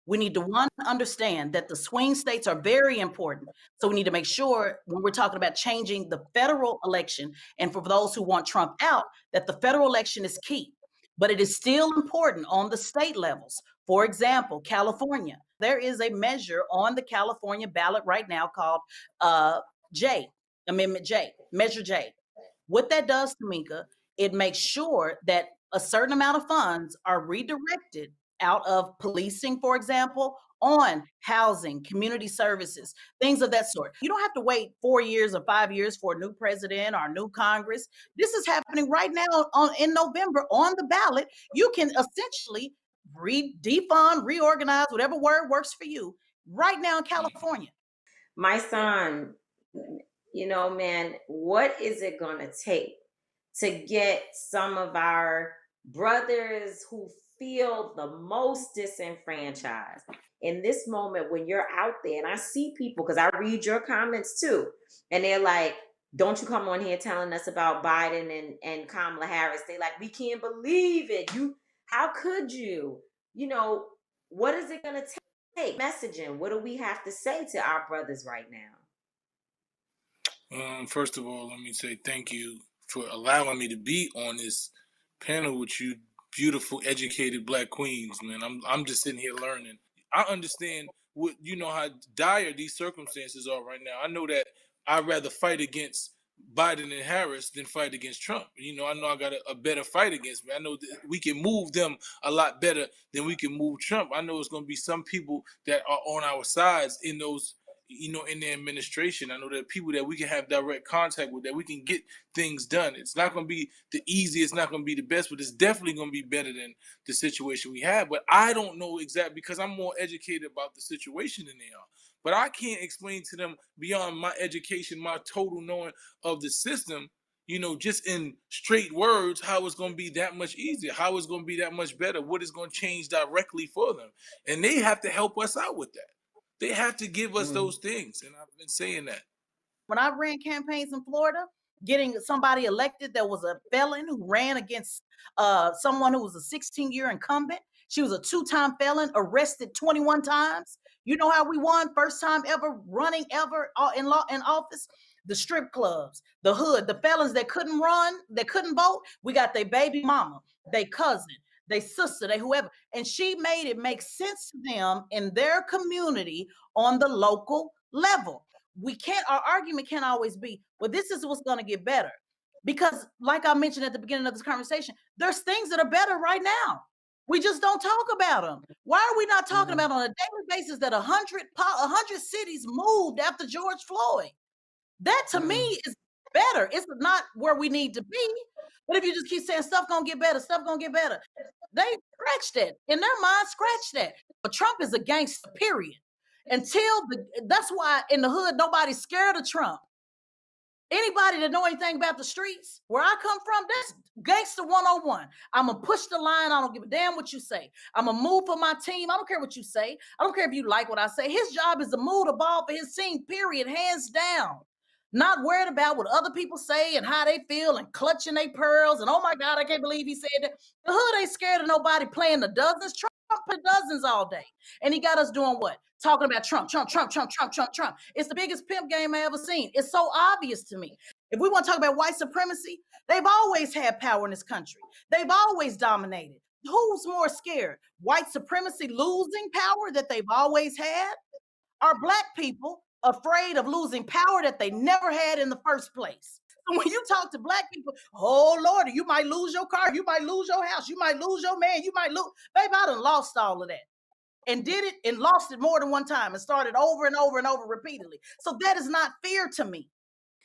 We need to, understand that the swing states are very important. So we need to make sure, when we're talking about changing the federal election, and for those who want Trump out, that the federal election is key. But it is still important on the state levels. For example, California. There is a measure on the California ballot right now called Amendment J, Measure J. What that does, Tamika, it makes sure that a certain amount of funds are redirected out of policing, for example, on housing, community services, things of that sort. You don't have to wait 4 years or 5 years for a new president or a new Congress. This is happening right now in November on the ballot. You can essentially defund, reorganize, whatever word works for you, right now in California. Mysonne, man, what is it going to take to get some of our brothers who feel the most disenfranchised in this moment, when you're out there? And I see people, because I read your comments too, and they're like, don't you come on here telling us about Biden and Kamala Harris. They like, we can't believe it. How could you? What is it going to take? Messaging. What do we have to say to our brothers right now? First of all, let me say thank you for allowing me to be on this panel with you beautiful, educated Black queens, man. I'm just sitting here learning. I understand you know how dire these circumstances are right now. I know that I'd rather fight against Biden and Harris than fight against Trump. You know, I know I got a better fight against me. I know that we can move them a lot better than we can move Trump. I know it's going to be some people that are on our sides in those, you know, in the administration. I know there are people that we can have direct contact with, that we can get things done. It's not going to be the easiest, it's not going to be the best, but it's definitely going to be better than the situation we have. But I don't know exactly, because I'm more educated about the situation than they are. But I can't explain to them beyond my education, my total knowing of the system, you know, just in straight words, how it's going to be that much easier, how it's going to be that much better, what is going to change directly for them. And they have to help us out with that. They have to give us those things. And I've been saying that. When I ran campaigns in Florida, getting somebody elected that was a felon who ran against someone who was a 16-year incumbent. She was a 2-time felon, arrested 21 times. You know how we won? First time ever running ever in office? The strip clubs, the hood, the felons that couldn't run, that couldn't vote. We got their baby mama, their cousin, their sister, they whoever. And she made it make sense to them in their community on the local level. Our argument can't always be, well, this is what's going to get better. Because like I mentioned at the beginning of this conversation, there's things that are better right now. We just don't talk about them. Why are we not talking about on a daily basis that 100 cities moved after George Floyd? That to me is better. It's not where we need to be. But if you just keep saying stuff gonna get better, they scratch that. In their mind, scratch that. But Trump is a gangster, period. That's why in the hood, nobody's scared of Trump. Anybody that know anything about the streets, where I come from, that's gangster 101. I'm going to push the line. I don't give a damn what you say. I'm going to move for my team. I don't care what you say. I don't care if you like what I say. His job is to move the ball for his team, period, hands down. Not worried about what other people say and how they feel and clutching their pearls. And oh my God, I can't believe he said that. The hood ain't scared of nobody playing the dozens. Trump played dozens all day. And he got us doing what? Talking about Trump. It's the biggest pimp game I ever seen. It's so obvious to me. If we want to talk about white supremacy, they've always had power in this country. They've always dominated. Who's more scared? White supremacy losing power that they've always had? Are Black people afraid of losing power that they never had in the first place? So when you talk to Black people, oh Lord, you might lose your car, you might lose your house, you might lose your man, you might lose. Baby, I done lost all of that. And did it and lost it more than one time and started over and over and over repeatedly. So that is not fear to me.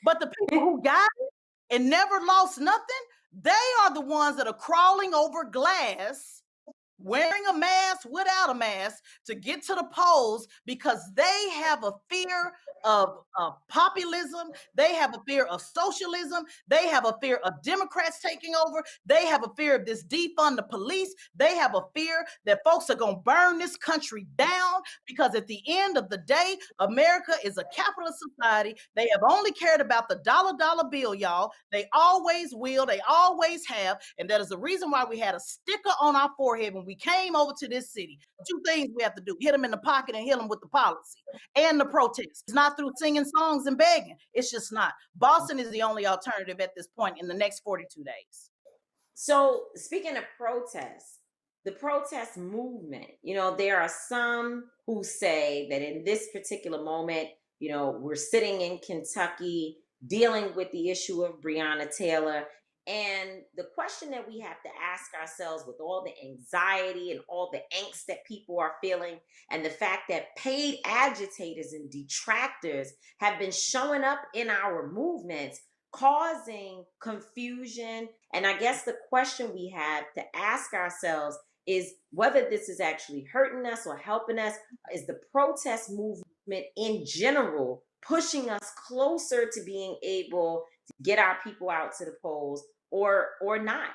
But the people who got it and never lost nothing, they are the ones that are crawling over glass, wearing a mask, without a mask, to get to the polls because they have a fear of populism. They have a fear of socialism. They have a fear of Democrats taking over. They have a fear of this defund the police. They have a fear that folks are going to burn this country down because at the end of the day, America is a capitalist society. They have only cared about the dollar bill, y'all. They always will. They always have. And that is the reason why we had a sticker on our forehead when we came over to this city. 2 things we have to do: hit them in the pocket and hit them with the policy and the protest. It's not through singing songs and begging. It's just not. Boston is the only alternative at this point in the next 42 days. So speaking of protests, the protest movement, there are some who say that in this particular moment, we're sitting in Kentucky dealing with the issue of Breonna Taylor. And the question that we have to ask ourselves, with all the anxiety and all the angst that people are feeling, and the fact that paid agitators and detractors have been showing up in our movements, causing confusion. And I guess the question we have to ask ourselves is whether this is actually hurting us or helping us. Is the protest movement in general pushing us closer to being able to get our people out to the polls, or not?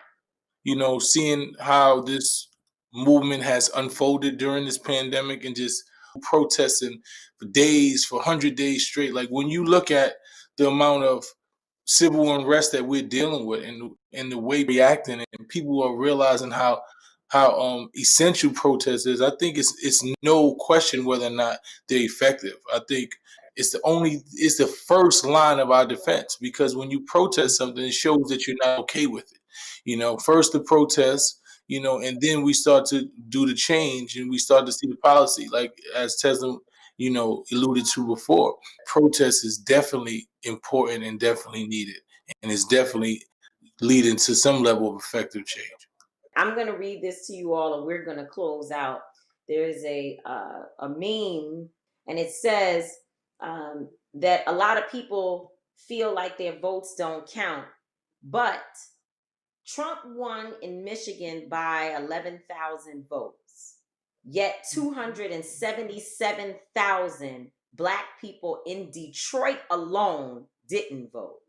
Seeing how this movement has unfolded during this pandemic and just protesting for days, for 100 days straight. Like when you look at the amount of civil unrest that we're dealing with and the way we're reacting, and people are realizing how essential protest is, I think it's no question whether or not they're effective. I think it's the first line of our defense, because when you protest something, it shows that you're not okay with it. First the protest, and then we start to do the change and we start to see the policy, like as Tezlyn, alluded to before. Protest is definitely important and definitely needed, and it's definitely leading to some level of effective change. I'm going to read this to you all and we're going to close out. There is a meme and it says that a lot of people feel like their votes don't count, but Trump won in Michigan by 11,000 votes, yet 277,000 Black people in Detroit alone didn't vote.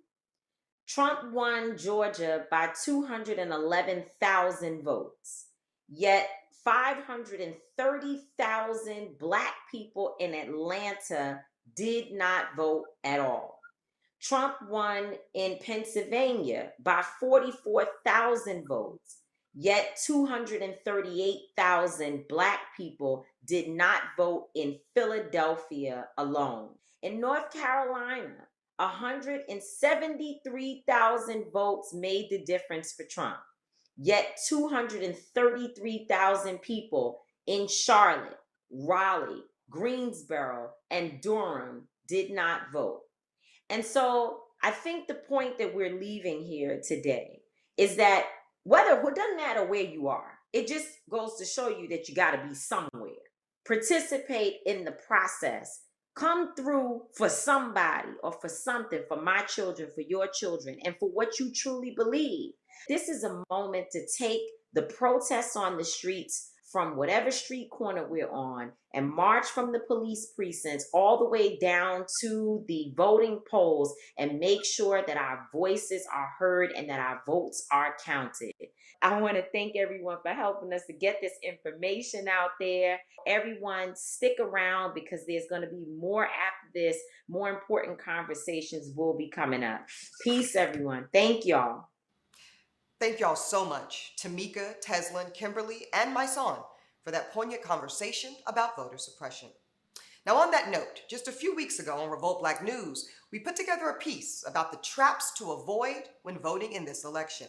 Trump won Georgia by 211,000 votes, yet 530,000 Black people in Atlanta did not vote at all. Trump won in Pennsylvania by 44,000 votes, yet 238,000 Black people did not vote in Philadelphia alone. In North Carolina, 173,000 votes made the difference for Trump, yet 233,000 people in Charlotte, Raleigh, Greensboro, and Durham did not vote. And so I think the point that we're leaving here today is that it doesn't matter where you are, it just goes to show you that you got to be somewhere. Participate in the process. Come through for somebody or for something, for my children, for your children, and for what you truly believe. This is a moment to take the protests on the streets from whatever street corner we're on and march from the police precincts all the way down to the voting polls and make sure that our voices are heard and that our votes are counted. I want to thank everyone for helping us to get this information out there. Everyone, stick around because there's going to be more after this. More important conversations will be coming up. Peace, everyone. Thank y'all. Thank y'all so much, Tamika, Tezlyn, Kimberly, and Mysonne, for that poignant conversation about voter suppression. Now, on that note, just a few weeks ago on Revolt Black News, we put together a piece about the traps to avoid when voting in this election.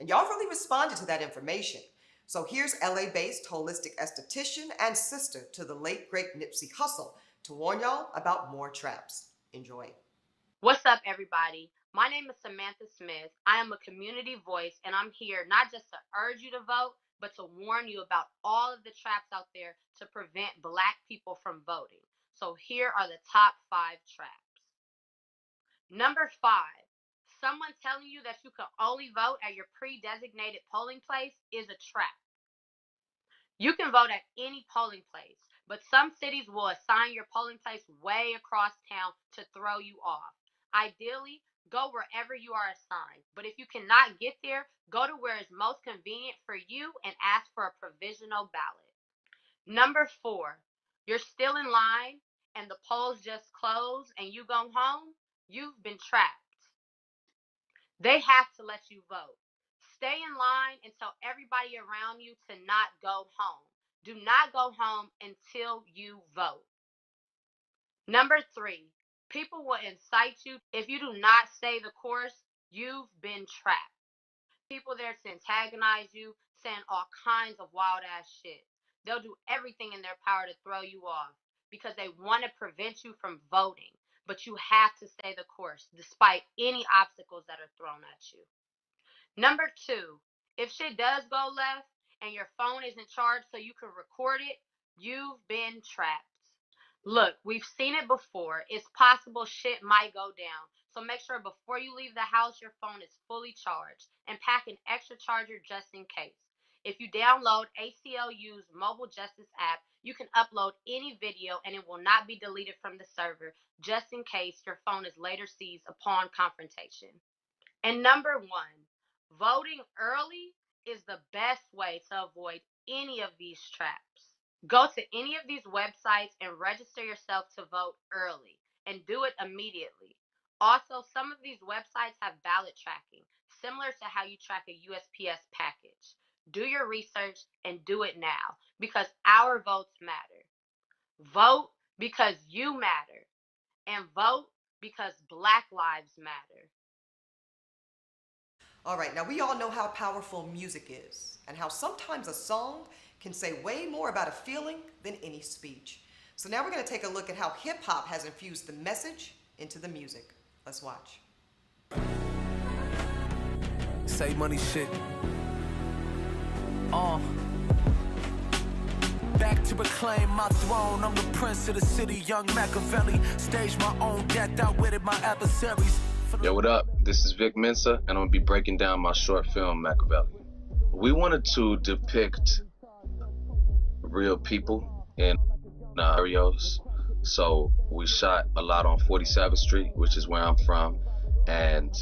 And y'all really responded to that information. So here's LA-based holistic esthetician and sister to the late, great Nipsey Hussle to warn y'all about more traps. Enjoy. What's up, everybody? My name is Samantha Smith. I am a community voice, and I'm here not just to urge you to vote, but to warn you about all of the traps out there to prevent Black people from voting. So here are the top 5 traps. Number 5, someone telling you that you can only vote at your pre-designated polling place is a trap. You can vote at any polling place, but some cities will assign your polling place way across town to throw you off. Ideally, go wherever you are assigned, but if you cannot get there, go to where is most convenient for you and ask for a provisional ballot. Number 4, you're still in line and the polls just closed and you go home, you've been trapped. They have to let you vote. Stay in line and tell everybody around you to not go home. Do not go home until you vote. Number 3, people will incite you. If you do not stay the course, you've been trapped. People there to antagonize you, saying all kinds of wild ass shit. They'll do everything in their power to throw you off because they want to prevent you from voting. But you have to stay the course despite any obstacles that are thrown at you. Number 2, if shit does go left and your phone isn't charged so you can record it, you've been trapped. Look, we've seen it before. It's possible shit might go down. So make sure before you leave the house, your phone is fully charged and pack an extra charger just in case. If you download ACLU's mobile justice app, you can upload any video and it will not be deleted from the server just in case your phone is later seized upon confrontation. And number 1, voting early is the best way to avoid any of these traps. Go to any of these websites and register yourself to vote early and do it immediately. Also, some of these websites have ballot tracking, similar to how you track a USPS package. Do your research and do it now because our votes matter. Vote because you matter and vote because Black lives matter. All right, now we all know how powerful music is and how sometimes a song can say way more about a feeling than any speech. So now we're going to take a look at how hip-hop has infused the message into the music. Let's watch. Say money shit. Back to reclaim my throne. I'm the prince of the city, young Machiavelli. Stage my own death, outwitted my adversaries. Yo, what up? This is Vic Mensa, and I'm gonna be breaking down my short film, Machiavelli. We wanted to depict real people in scenarios, so we shot a lot on 47th Street, which is where I'm from, and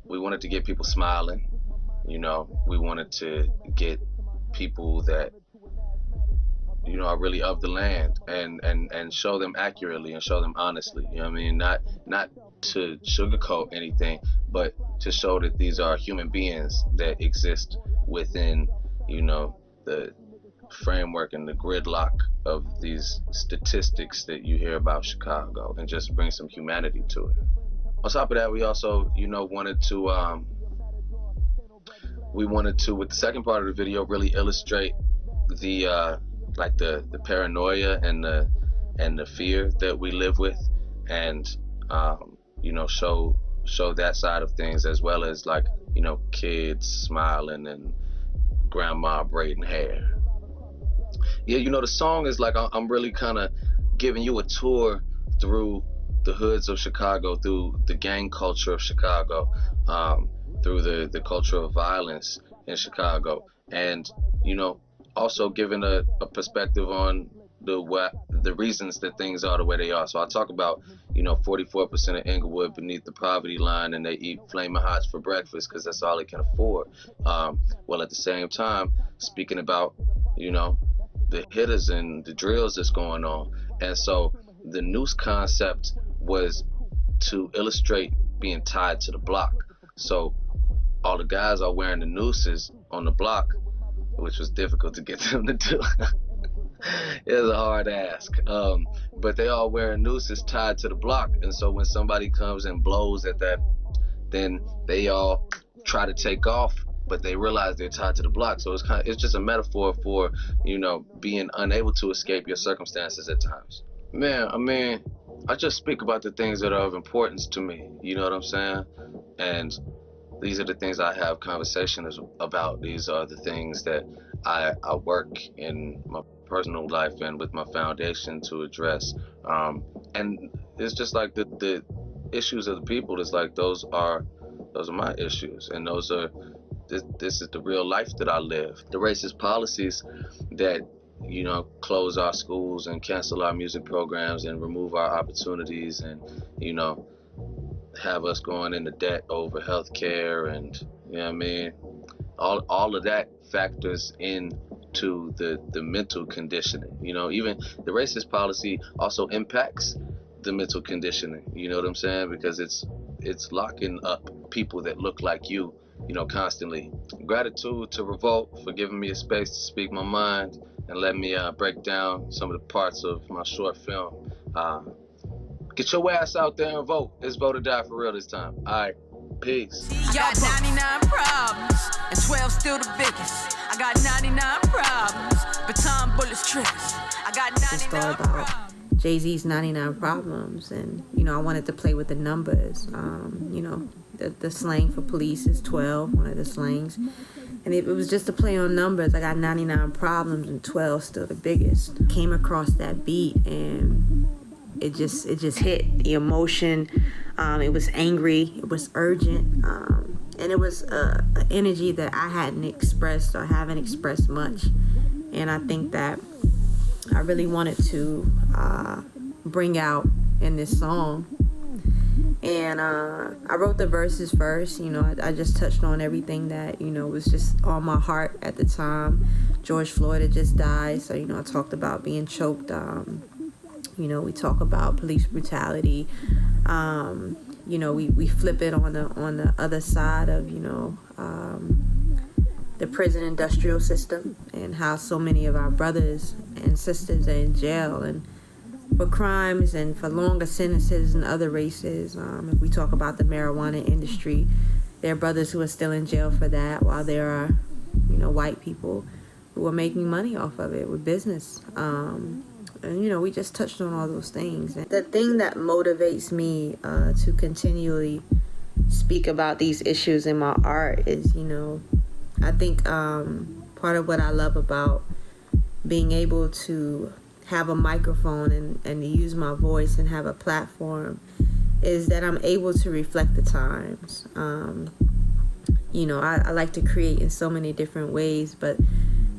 we wanted to get people smiling. You know, we wanted to get people that, you know, are really of the land and show them accurately and show them honestly. You know what I mean? Not to sugarcoat anything, but to show that these are human beings that exist within, you know, the framework and the gridlock of these statistics that you hear about Chicago, and just bring some humanity to it. On top of that, we also, you know, wanted to, with the second part of the video, really illustrate the like the paranoia and the fear that we live with, and you know, show that side of things, as well as, like, you know, kids smiling and grandma braiding hair. Yeah, you know, the song is like, I'm really kind of giving you a tour through the hoods of Chicago, through the gang culture of Chicago, through the culture of violence in Chicago, and, you know, also giving a perspective on the reasons that things are the way they are. So I talk about, you know, 44% of Inglewood beneath the poverty line, and they eat Flamin' Hots for breakfast because that's all they can afford. Well, at the same time, speaking about, you know, the hitters and the drills that's going on. And so the noose concept was to illustrate being tied to the block. So all the guys are wearing the nooses on the block, which was difficult to get them to do. It was a hard ask. But they all wearing nooses tied to the block. And so when somebody comes and blows at that, then they all try to take off, but they realize they're tied to the block. So it's just a metaphor for, you know, being unable to escape your circumstances at times. Man, I mean, I just speak about the things that are of importance to me. You know what I'm saying? And these are the things I have conversations about. These are the things that I work in my personal life and with my foundation to address. And it's just like the issues of the people is like, those are my issues, and this is the real life that I live. The racist policies that, you know, close our schools and cancel our music programs and remove our opportunities, and, you know, have us going into debt over health care, and, you know what I mean, all of that factors into the mental conditioning. You know, even the racist policy also impacts the mental conditioning, you know what I'm saying, because it's locking up people that look like you know, constantly. Gratitude to Revolt for giving me a space to speak my mind and let me break down some of the parts of my short film. Get your ass out there and vote. It's vote or die for real this time. All right, peace. I got 99 problems, and 12 still the biggest. I got 99 problems, baton bullets triggers. I got 99 problems. Jay-Z's 99 Problems, and, you know, I wanted to play with the numbers. You know, the slang for police is 12, one of the slangs. And it was just a play on numbers. I got 99 problems and 12 still the biggest. Came across that beat and it just hit. The emotion, it was angry, it was urgent, and it was an energy that I hadn't expressed or haven't expressed much. And I think that I really wanted to bring out in this song. And I wrote the verses first. You know, I just touched on everything that, you know, was just on my heart at the time. George Floyd had just died, so, you know, I talked about being choked. You know, we talk about police brutality. You know, we flip it on the other side of, you know, the prison industrial system, and how so many of our brothers and sisters are in jail and for crimes and for longer sentences than other races. If we talk about the marijuana industry, There are brothers who are still in jail for that, while there are, white people who are making money off of it with business. And, we just touched on all those things. And the thing that motivates me to continually speak about these issues in my art is, I think part of what I love about being able to have a microphone and to use my voice and have a platform is that I'm able to reflect the times. I like to create in so many different ways, but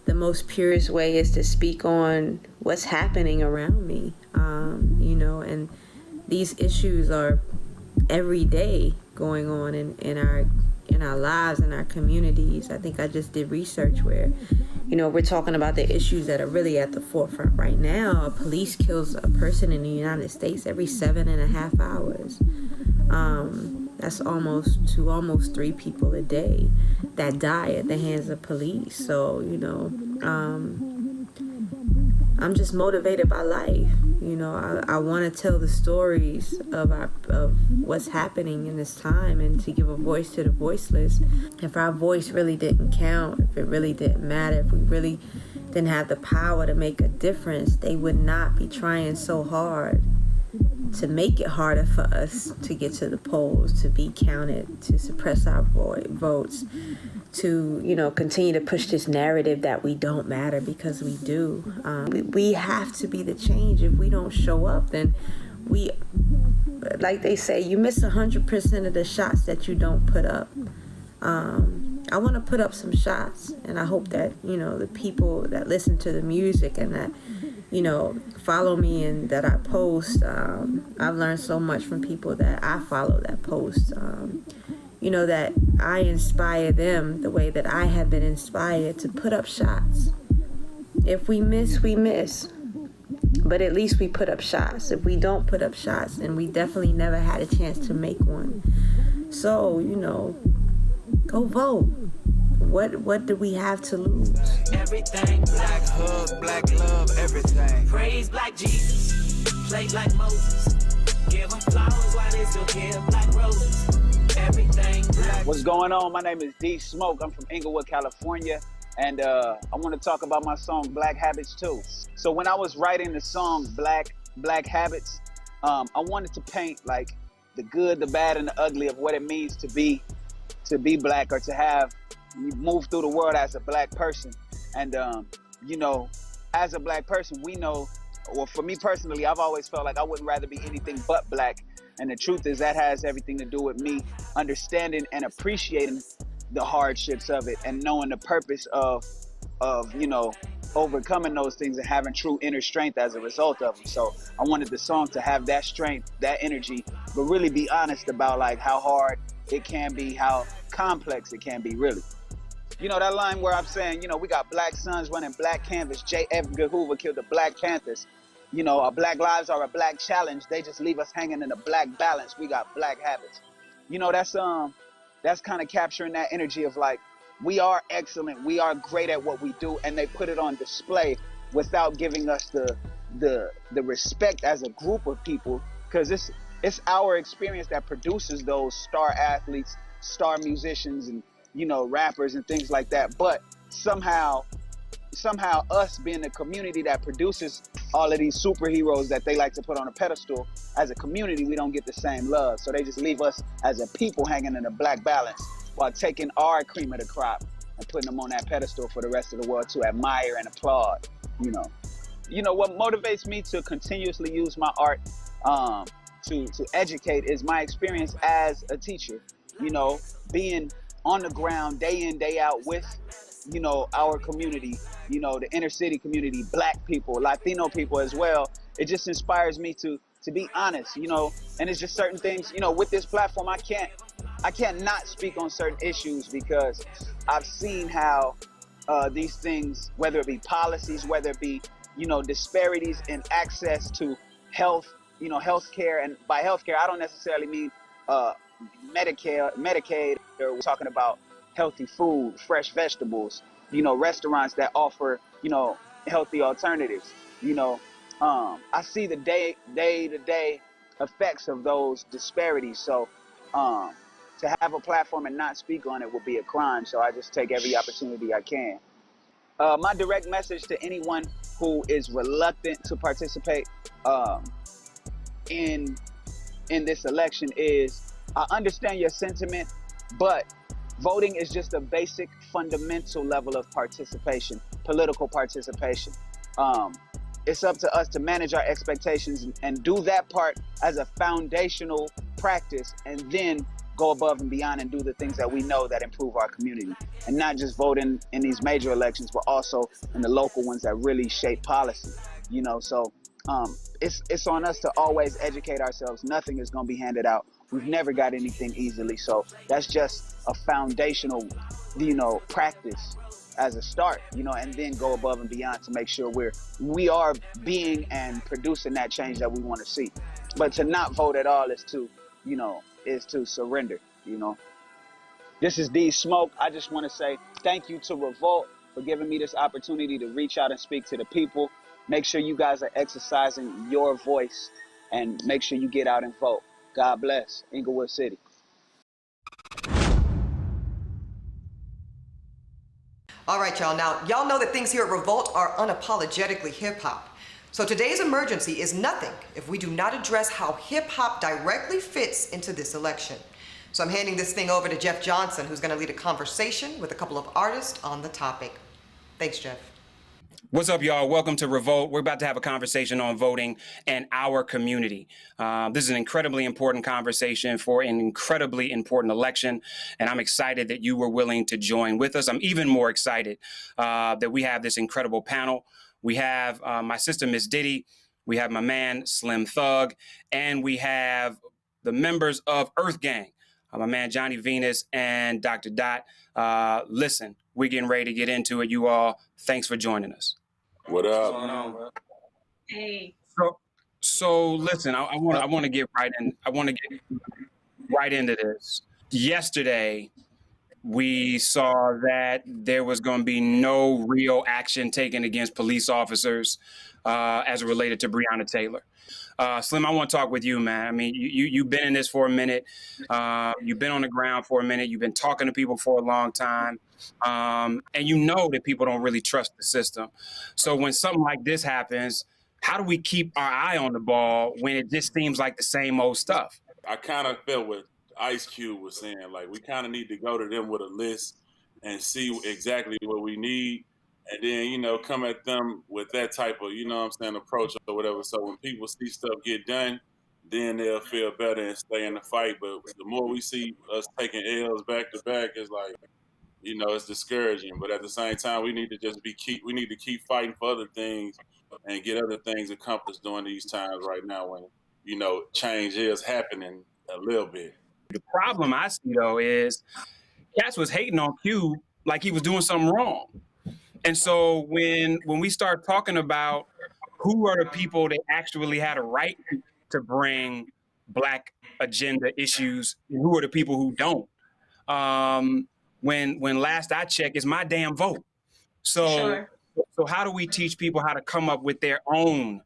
the most purest way is to speak on what's happening around me, and these issues are every day going on in our lives, in our communities. I think I just did research where, we're talking about the issues that are really at the forefront right now. A police kills a person in the United States every 7.5 hours. That's almost 3 people a day that die at the hands of police. So, I'm just motivated by life. I want to tell the stories of what's happening in this time and to give a voice to the voiceless. If our voice really didn't count, if it really didn't matter, if we really didn't have the power to make a difference, they would not be trying so hard to make it harder for us to get to the polls, to be counted, to suppress our votes, to, continue to push this narrative that we don't matter, because we do. We have to be the change. If we don't show up, then like they say, you miss 100% of the shots that you don't put up. I want to put up some shots, and I hope that, the people that listen to the music and that, follow me and that I post, I've learned so much from people that I follow that post, that I inspire them the way that I have been inspired to put up shots. If we miss, we miss. But at least we put up shots. If we don't put up shots, then we definitely never had a chance to make one. So, go vote. What do we have to lose? Everything black, hug, black love, everything. Praise black Jesus, play black Moses. Give them flowers while they still give black roses. Everything black. What's going on? My name is D Smoke. I'm from Inglewood, California. And I want to talk about my song, Black Habits, too. So when I was writing the song, Black Habits, I wanted to paint like the good, the bad, and the ugly of what it means to be black, or to have move through the world as a black person. And, as a black person, we know, well, for me personally, I've always felt like I wouldn't rather be anything but black. And the truth is that has everything to do with me understanding and appreciating the hardships of it and knowing the purpose of overcoming those things and having true inner strength as a result of them. So I wanted the song to have that strength, that energy, but really be honest about like how hard it can be, how complex it can be, really. That line where I'm saying, we got black sons running black canvas. J. Edgar Hoover killed the Black Panthers. Our black lives are a black challenge. They just leave us hanging in a black balance. We got black habits. That's kind of capturing that energy of like, we are excellent. We are great at what we do. And they put it on display without giving us the respect as a group of people. Because it's our experience that produces those star athletes, star musicians, and rappers and things like that. But somehow us being the community that produces all of these superheroes that they like to put on a pedestal, as a community, we don't get the same love. So they just leave us as a people hanging in a black balance while taking our cream of the crop and putting them on that pedestal for the rest of the world to admire and applaud. What motivates me to continuously use my art to educate is my experience as a teacher. Being on the ground day in, day out with, our community, the inner city community, black people, Latino people as well. It just inspires me to be honest, and it's just certain things, with this platform, I can't not speak on certain issues because I've seen how these things, whether it be policies, whether it be, disparities in access to health, healthcare, and by healthcare, I don't necessarily mean Medicaid, or we're talking about healthy food, fresh vegetables, restaurants that offer, healthy alternatives. I see the day-to-day effects of those disparities. So to have a platform and not speak on it would be a crime. So I just take every opportunity I can. My direct message to anyone who is reluctant to participate in this election is, I understand your sentiment, but voting is just a basic fundamental level of participation, political participation. It's up to us to manage our expectations and do that part as a foundational practice, and then go above and beyond and do the things that we know that improve our community, and not just vote in these major elections, but also in the local ones that really shape policy, you know. So it's on us to always educate ourselves. Nothing is going to be handed out. We've never got anything easily. So that's just a foundational, you know, practice as a start, you know, and then go above and beyond to make sure we are being and producing that change that we want to see. But to not vote at all is to, you know, is to surrender, you know. This is D Smoke. I just want to say thank you to Revolt for giving me this opportunity to reach out and speak to the people. Make sure you guys are exercising your voice and make sure you get out and vote. God bless. Inglewood City. All right, y'all. Now, y'all know that things here at Revolt are unapologetically hip-hop. So today's emergency is nothing if we do not address how hip-hop directly fits into this election. So I'm handing this thing over to Jeff Johnson, who's going to lead a conversation with a couple of artists on the topic. Thanks, Jeff. What's up, y'all? Welcome to Revolt. We're about to have a conversation on voting and our community. This is an incredibly important conversation for an incredibly important election, and I'm excited that you were willing to join with us. I'm even more excited that we have this incredible panel. We have my sister, Miss Diddy. We have my man, Slim Thug, and we have the members of Earth Gang, my man, Johnny Venus and Dr. Dot. Listen, we're getting ready to get into it, you all. Thanks for joining us. What up? What's going on, bro? Hey. So listen, I want to get right in. I want to get right into this. Yesterday, we saw that there was going to be no real action taken against police officers as it related to Breonna Taylor. Slim, I want to talk with you, man. I mean, you've been in this for a minute. You've been on the ground for a minute. You've been talking to people for a long time. And you know that people don't really trust the system. So when something like this happens, how do we keep our eye on the ball when it just seems like the same old stuff? I kind of felt what Ice Cube was saying. Like, we kind of need to go to them with a list and see exactly what we need. And then, you know, come at them with that type of, you know what I'm saying, approach or whatever. So when people see stuff get done, then they'll feel better and stay in the fight. But the more we see us taking L's back to back, it's like, you know, it's discouraging. But at the same time, we need to just we need to keep fighting for other things and get other things accomplished during these times right now when, you know, change is happening a little bit. The problem I see, though, is Cass was hating on Cube like he was doing something wrong. And so when we start talking about who are the people that actually had a right to bring Black agenda issues, and who are the people who don't, when last I checked, it's my damn vote. So, Sure. So how do we teach people how to come up with their own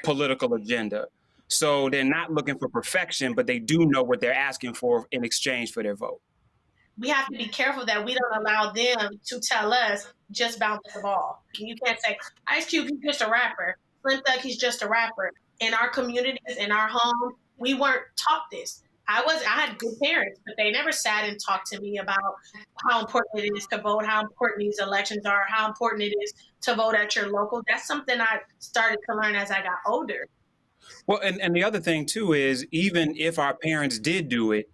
political agenda? So they're not looking for perfection, but they do know what they're asking for in exchange for their vote. We have to be careful that we don't allow them to tell us just bounce the ball. You can't say, Ice Cube, he's just a rapper. Slim Thug, he's just a rapper. In our communities, in our home, we weren't taught this. I had good parents, but they never sat and talked to me about how important it is to vote, how important these elections are, how important it is to vote at your local. That's something I started to learn as I got older. Well, and the other thing, too, is even if our parents did do it,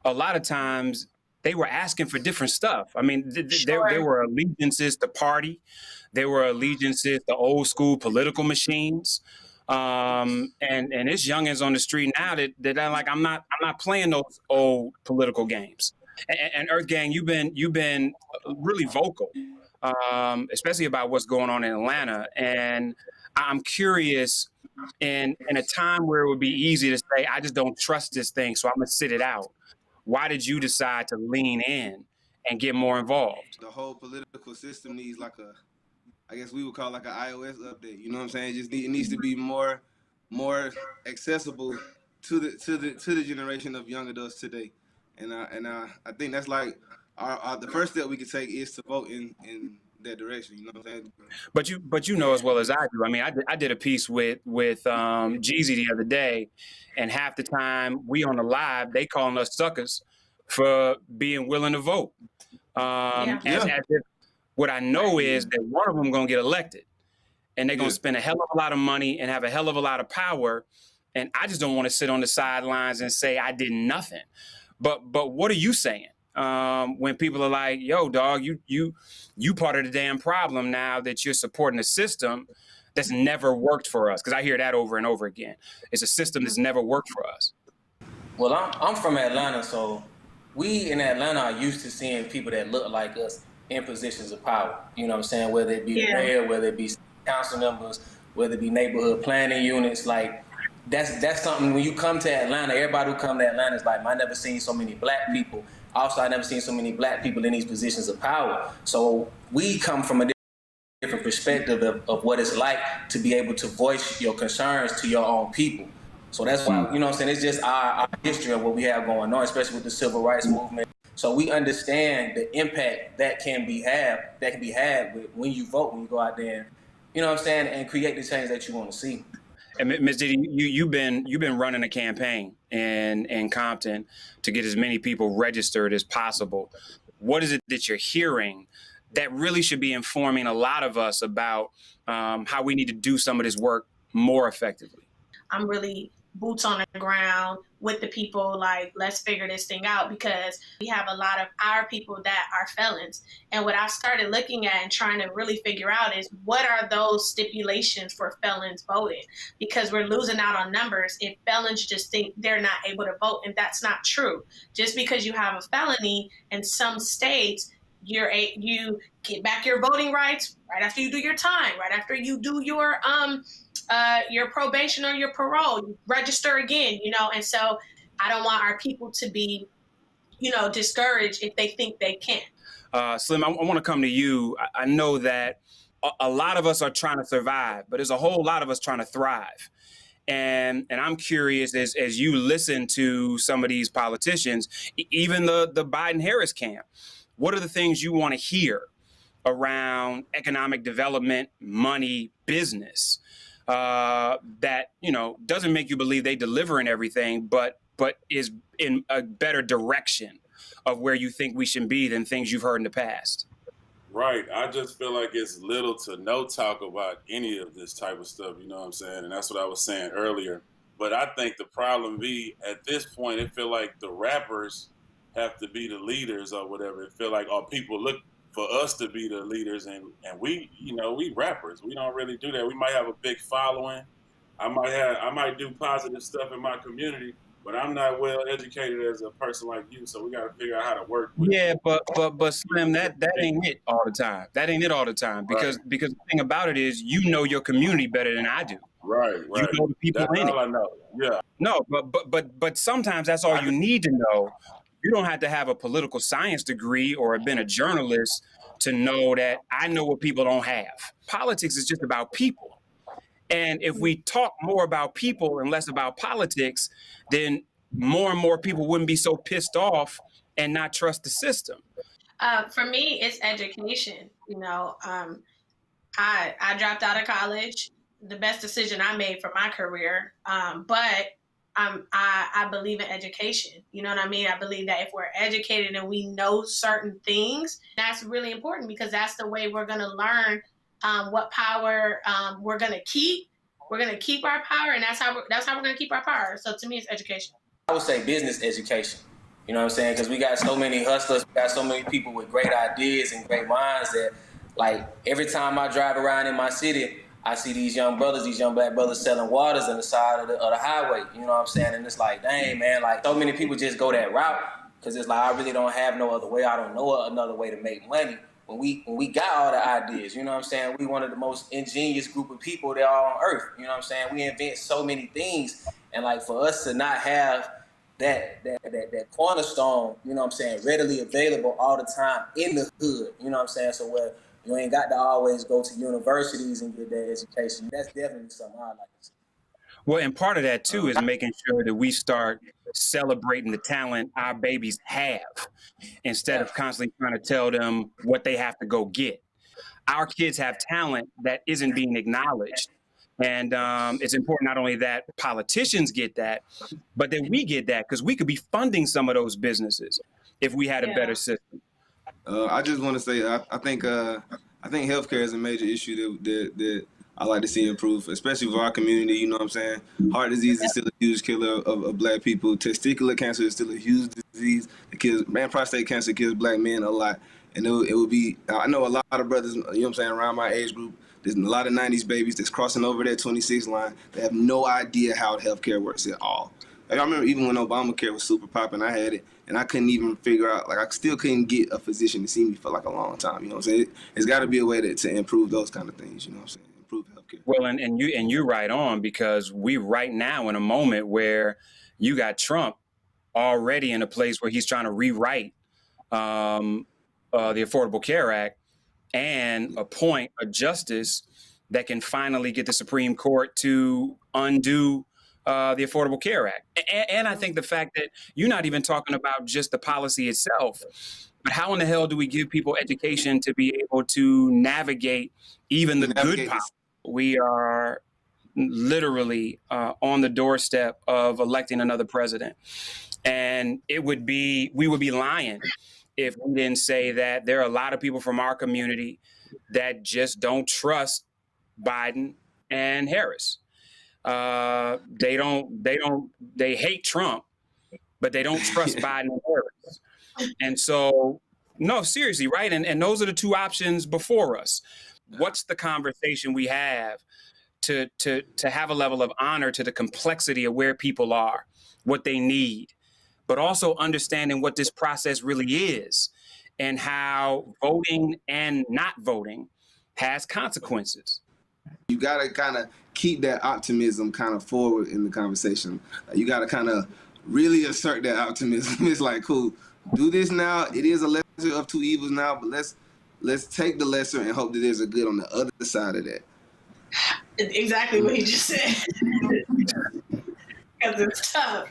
a lot of times they were asking for different stuff. I mean, there were allegiances to party. There were allegiances to old school political machines. And it's youngins on the street now that are like, I'm not playing those old political games. And Earth Gang, you've been really vocal, especially about what's going on in Atlanta. And I'm curious, in a time where it would be easy to say, I just don't trust this thing, so I'm gonna sit it out. Why did you decide to lean in and get more involved? The whole political system needs like I guess we would call like an iOS update. You know what I'm saying? It needs to be more accessible to the generation of young adults today. And I think that's like the first step we can take is to vote in that direction. You know what I'm saying? But you know as well as I do. I mean, I did a piece with Jeezy the other day, and half the time we on the live, they calling us suckers for being willing to vote. As if what I know is that one of them gonna get elected, and they're gonna spend a hell of a lot of money and have a hell of a lot of power. And I just don't want to sit on the sidelines and say I did nothing. But what are you saying when people are like, "Yo, dog, you part of the damn problem now that you're supporting a system that's never worked for us?" Because I hear that over and over again. It's a system that's never worked for us. Well, I'm from Atlanta, so we in Atlanta are used to seeing people that look like us in positions of power. You know what I'm saying? Whether it be the mayor, whether it be council members, whether it be neighborhood planning units, like. That's something when you come to Atlanta, everybody who come to Atlanta is like, I never seen so many black people. Also, I never seen so many black people in these positions of power. So we come from a different perspective of what it's like to be able to voice your concerns to your own people. So that's why, you know what I'm saying, it's just our history of what we have going on, especially with the civil rights movement. So we understand the impact that can be had when you vote, when you go out there and, you know what I'm saying, and create the change that you want to see. And Ms. Diddy, you've been running a campaign in Compton to get as many people registered as possible. What is it that you're hearing that really should be informing a lot of us about how we need to do some of this work more effectively? I'm really boots on the ground with the people, like, let's figure this thing out, because we have a lot of our people that are felons. And what I started looking at and trying to really figure out is, what are those stipulations for felons voting? Because we're losing out on numbers if felons just think they're not able to vote, and that's not true. Just because you have a felony in some states, you get back your voting rights right after you do your time, right after you do your probation or your parole, you register again, you know. And so I don't want our people to be, you know, discouraged if they think they can't. Slim, I want to come to you. I know that a lot of us are trying to survive, but there's a whole lot of us trying to thrive. And I'm curious, as you listen to some of these politicians, even the Biden-Harris camp, what are the things you want to hear around economic development, money, business, that, you know, doesn't make you believe they deliver in everything, but is in a better direction of where you think we should be than things you've heard in the past? Right. I just feel like it's little to no talk about any of this type of stuff, you know what I'm saying? And that's what I was saying earlier. But I think the problem be, at this point, it feel like the rappers have to be the leaders or whatever. It feel like, or people look for us to be the leaders, and we, you know, we rappers. We don't really do that. We might have a big following. I might do positive stuff in my community, but I'm not well educated as a person like you, so we got to figure out how to work with it. But Slim, that ain't it all the time. That ain't it all the time, because the thing about it is, you know your community better than I do. Right. You know the people that's in all it. I know. Yeah. No, but sometimes that's all you need to know. You don't have to have a political science degree or have been a journalist to know that I know what people don't have. Politics is just about people. And if we talk more about people and less about politics, then more and more people wouldn't be so pissed off and not trust the system. For me, it's education. You know, I dropped out of college, the best decision I made for my career. But I believe in education. You know what I mean? I believe that if we're educated and we know certain things, that's really important, because that's the way we're going to learn what power we're going to keep. We're going to keep our power, and that's how we're going to keep our power. So to me, it's education. I would say business education. You know what I'm saying? Because we got so many hustlers, we got so many people with great ideas and great minds that, like, every time I drive around in my city, I see these young brothers, these young black brothers selling waters on the side of the highway. You know what I'm saying? And it's like, dang, man, like, so many people just go that route because it's like, I really don't have no other way. I don't know another way to make money. When we got all the ideas, you know what I'm saying? We one of the most ingenious group of people that are on earth. You know what I'm saying? We invent so many things. And, like, for us to not have that cornerstone, you know what I'm saying, readily available all the time in the hood, you know what I'm saying? So where you ain't got to always go to universities and get that education. That's definitely something I like to see. Well, and part of that too is making sure that we start celebrating the talent our babies have instead of constantly trying to tell them what they have to go get. Our kids have talent that isn't being acknowledged. And it's important not only that politicians get that, but that we get that, because we could be funding some of those businesses if we had a better system. I just want to say, I think healthcare is a major issue that I like to see improve, especially for our community. You know what I'm saying? Heart disease is still a huge killer of Black people. Testicular cancer is still a huge disease. Prostate cancer kills Black men a lot. And it would be, I know a lot of brothers, you know what I'm saying, around my age group, there's a lot of 90s babies that's crossing over that 26 line. They have no idea how healthcare works at all. Like, I remember even when Obamacare was super popping, I had it, and I couldn't even figure out, like, I still couldn't get a physician to see me for like a long time. You know what I'm saying? It's got to be a way to improve those kind of things. You know what I'm saying? Improve healthcare. Well, and you're right on, because we right now in a moment where you got Trump already in a place where he's trying to rewrite the Affordable Care Act and appoint a justice that can finally get the Supreme Court to undo the Affordable Care Act. And I think the fact that you're not even talking about just the policy itself, but how in the hell do we give people education to be able to navigate even the good policy? We are literally on the doorstep of electing another president. And we would be lying if we didn't say that there are a lot of people from our community that just don't trust Biden and Harris. They hate Trump, but they don't trust Biden and Harris. And so, no, seriously, right? And those are the two options before us. What's the conversation we have to have a level of honor to the complexity of where people are, what they need, but also understanding what this process really is and how voting and not voting has consequences. You got to kind of keep that optimism kind of forward in the conversation. You got to kind of really assert that optimism. It's like, cool, do this now. It is a lesser of two evils now, but let's take the lesser and hope that there's a good on the other side of that. Exactly what he just said. Because it's tough.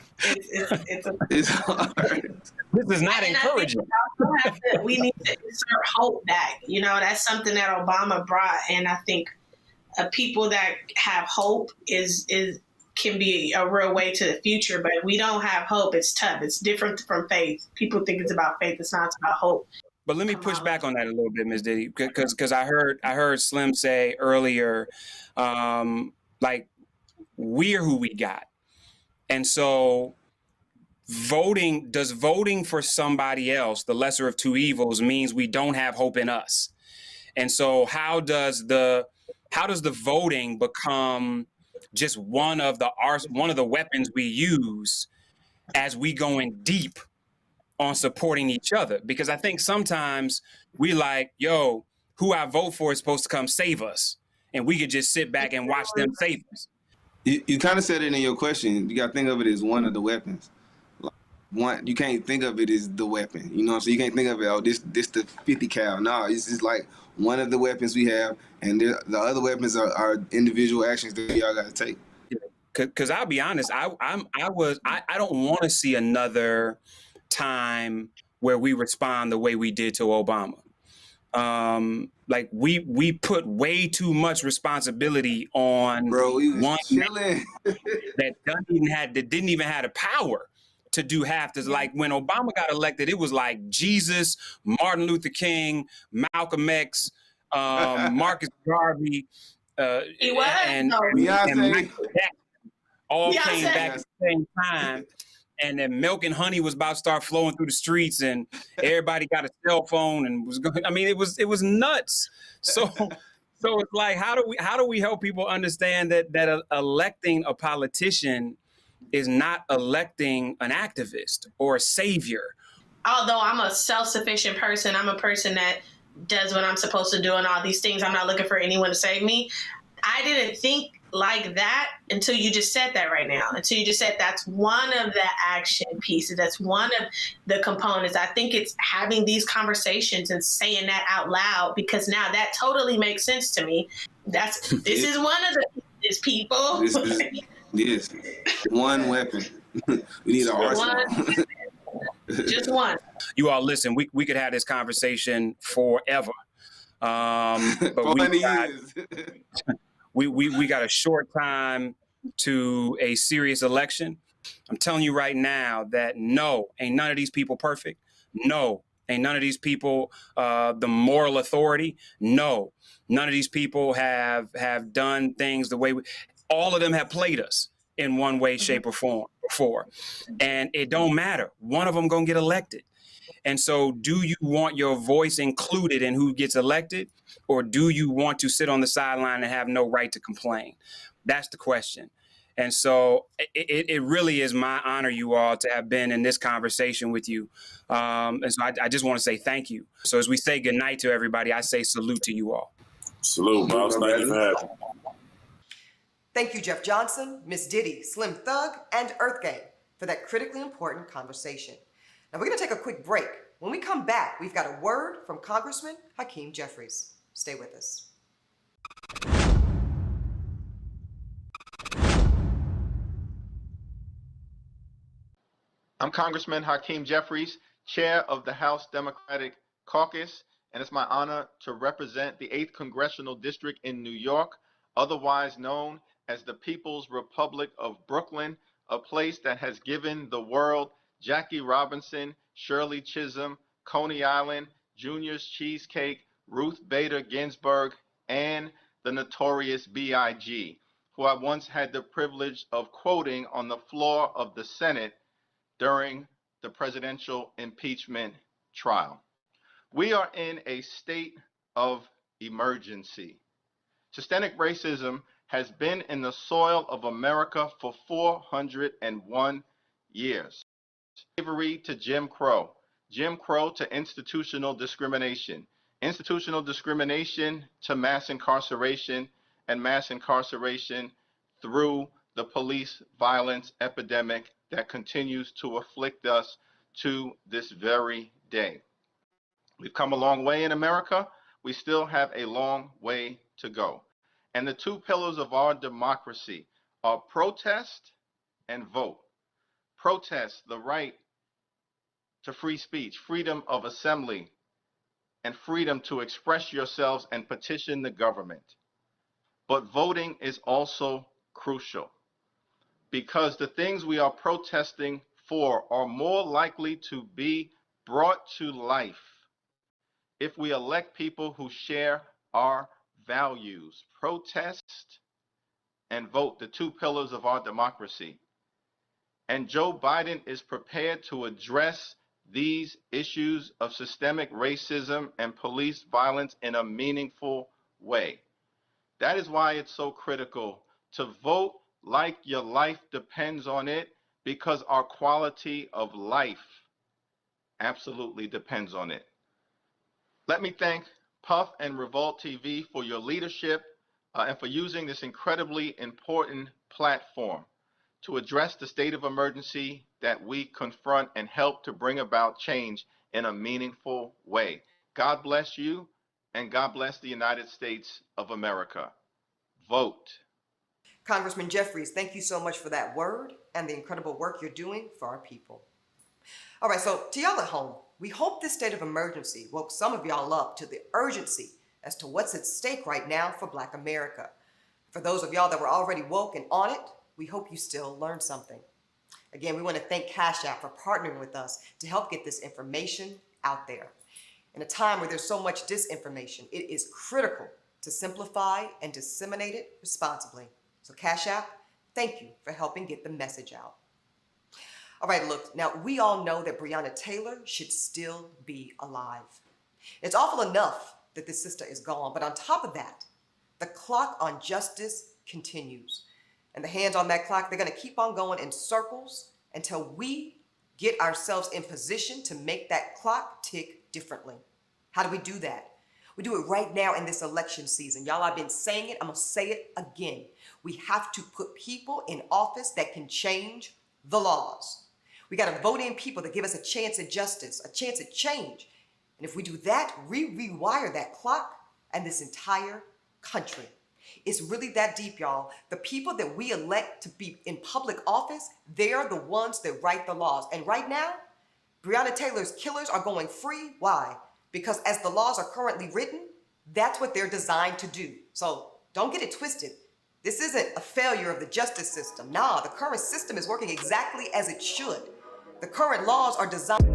It's hard. This is not encouraging. We need to insert hope back. You know, that's something that Obama brought, and I think people that have hope can be a real way to the future. But if we don't have hope, it's tough. It's different from faith. People think it's about faith. It's not, it's about hope. But let me push back on that a little bit, Ms. Diddy, because I heard Slim say earlier, like, we're who we got. And so does voting for somebody else, the lesser of two evils, means we don't have hope in us? And so how does the voting become just one of the weapons we use as we going deep on supporting each other? Because I think sometimes we like, yo, who I vote for is supposed to come save us, and we could just sit back and watch them save us. You kind of said it in your question. You got to think of it as one of the weapons. You can't think of it as the weapon. You know what I'm saying? You can't think of it, oh, this the 50 cal. No, it's just like one of the weapons we have, and the other weapons are individual actions that y'all got to take. Because I'll be honest, I don't want to see another time where we respond the way we did to Obama. Like we put way too much responsibility on one man that didn't even have the power to do half this. Like when Obama got elected, it was like Jesus, Martin Luther King, Malcolm X, Marcus Garvey, and Michael Jackson all came back at the same time. And then milk and honey was about to start flowing through the streets, and everybody got a cell phone and was going. I mean, it was nuts. So it's like, how do we help people understand that electing a politician is not electing an activist or a savior? Although I'm a self-sufficient person, I'm a person that does what I'm supposed to do and all these things. I'm not looking for anyone to save me. I didn't think like that until you just said that right now. Until you just said that's one of the action pieces. That's one of the components. I think it's having these conversations and saying that out loud, because now that totally makes sense to me. This is one of the people. Yes, one weapon. We need an arsenal. Just one. You all listen, we could have this conversation forever. But 40 years. we got a short time to a serious election. I'm telling you right now that no, ain't none of these people perfect. No, ain't none of these people the moral authority. No, none of these people have done things the way all of them have played us in one way, shape, or form before. And it don't matter. One of them gonna get elected. And so do you want your voice included in who gets elected, or do you want to sit on the sideline and have no right to complain? That's the question. And so it really is my honor, you all, to have been in this conversation with you. And so I just want to say thank you. So as we say goodnight to everybody, I say salute to you all. Salute, boss. Thank you for having me. Thank you, Jeff Johnson, Miss Diddy, Slim Thug, and Earth Gang for that critically important conversation. Now we're going to take a quick break. When we come back, we've got a word from Congressman Hakeem Jeffries. Stay with us. I'm Congressman Hakeem Jeffries, Chair of the House Democratic Caucus, and it's my honor to represent the 8th Congressional District in New York, otherwise known as the People's Republic of Brooklyn, a place that has given the world Jackie Robinson, Shirley Chisholm, Coney Island, Junior's Cheesecake, Ruth Bader Ginsburg, and the notorious B.I.G., who I once had the privilege of quoting on the floor of the Senate during the presidential impeachment trial. We are in a state of emergency. Systemic racism has been in the soil of America for 401 years. Slavery to Jim Crow to institutional discrimination to mass incarceration, and mass incarceration through the police violence epidemic that continues to afflict us to this very day. We've come a long way in America. We still have a long way to go. And the two pillars of our democracy are protest and vote. Protest, the right to free speech, freedom of assembly, and freedom to express yourselves and petition the government. But voting is also crucial, because the things we are protesting for are more likely to be brought to life if we elect people who share our values. Protest and vote, the two pillars of our democracy. And Joe Biden is prepared to address these issues of systemic racism and police violence in a meaningful way. That is why it's so critical to vote like your life depends on it, because our quality of life absolutely depends on it. Let me thank Puff and Revolt TV for your leadership and for using this incredibly important platform to address the state of emergency that we confront and help to bring about change in a meaningful way. God bless you, and God bless the United States of America. Vote. Congressman Jeffries, thank you so much for that word and the incredible work you're doing for our people. All right, so to y'all at home, we hope this state of emergency woke some of y'all up to the urgency as to what's at stake right now for Black America. For those of y'all that were already woke and on it, we hope you still learned something. Again, we want to thank Cash App for partnering with us to help get this information out there. In a time where there's so much disinformation, it is critical to simplify and disseminate it responsibly. So Cash App, thank you for helping get the message out. All right, look, now we all know that Breonna Taylor should still be alive. It's awful enough that this sister is gone, but on top of that, the clock on justice continues. And the hands on that clock, they're gonna keep on going in circles until we get ourselves in position to make that clock tick differently. How do we do that? We do it right now in this election season. Y'all, I've been saying it, I'm gonna say it again. We have to put people in office that can change the laws. We gotta vote in people that give us a chance at justice, a chance at change. And if we do that, we rewire that clock and this entire country. It's really that deep, y'all. The people that we elect to be in public office, they're the ones that write the laws. And right now, Breonna Taylor's killers are going free. Why? Because as the laws are currently written, that's what they're designed to do. So don't get it twisted. This isn't a failure of the justice system. Nah, the current system is working exactly as it should. The current laws are designed.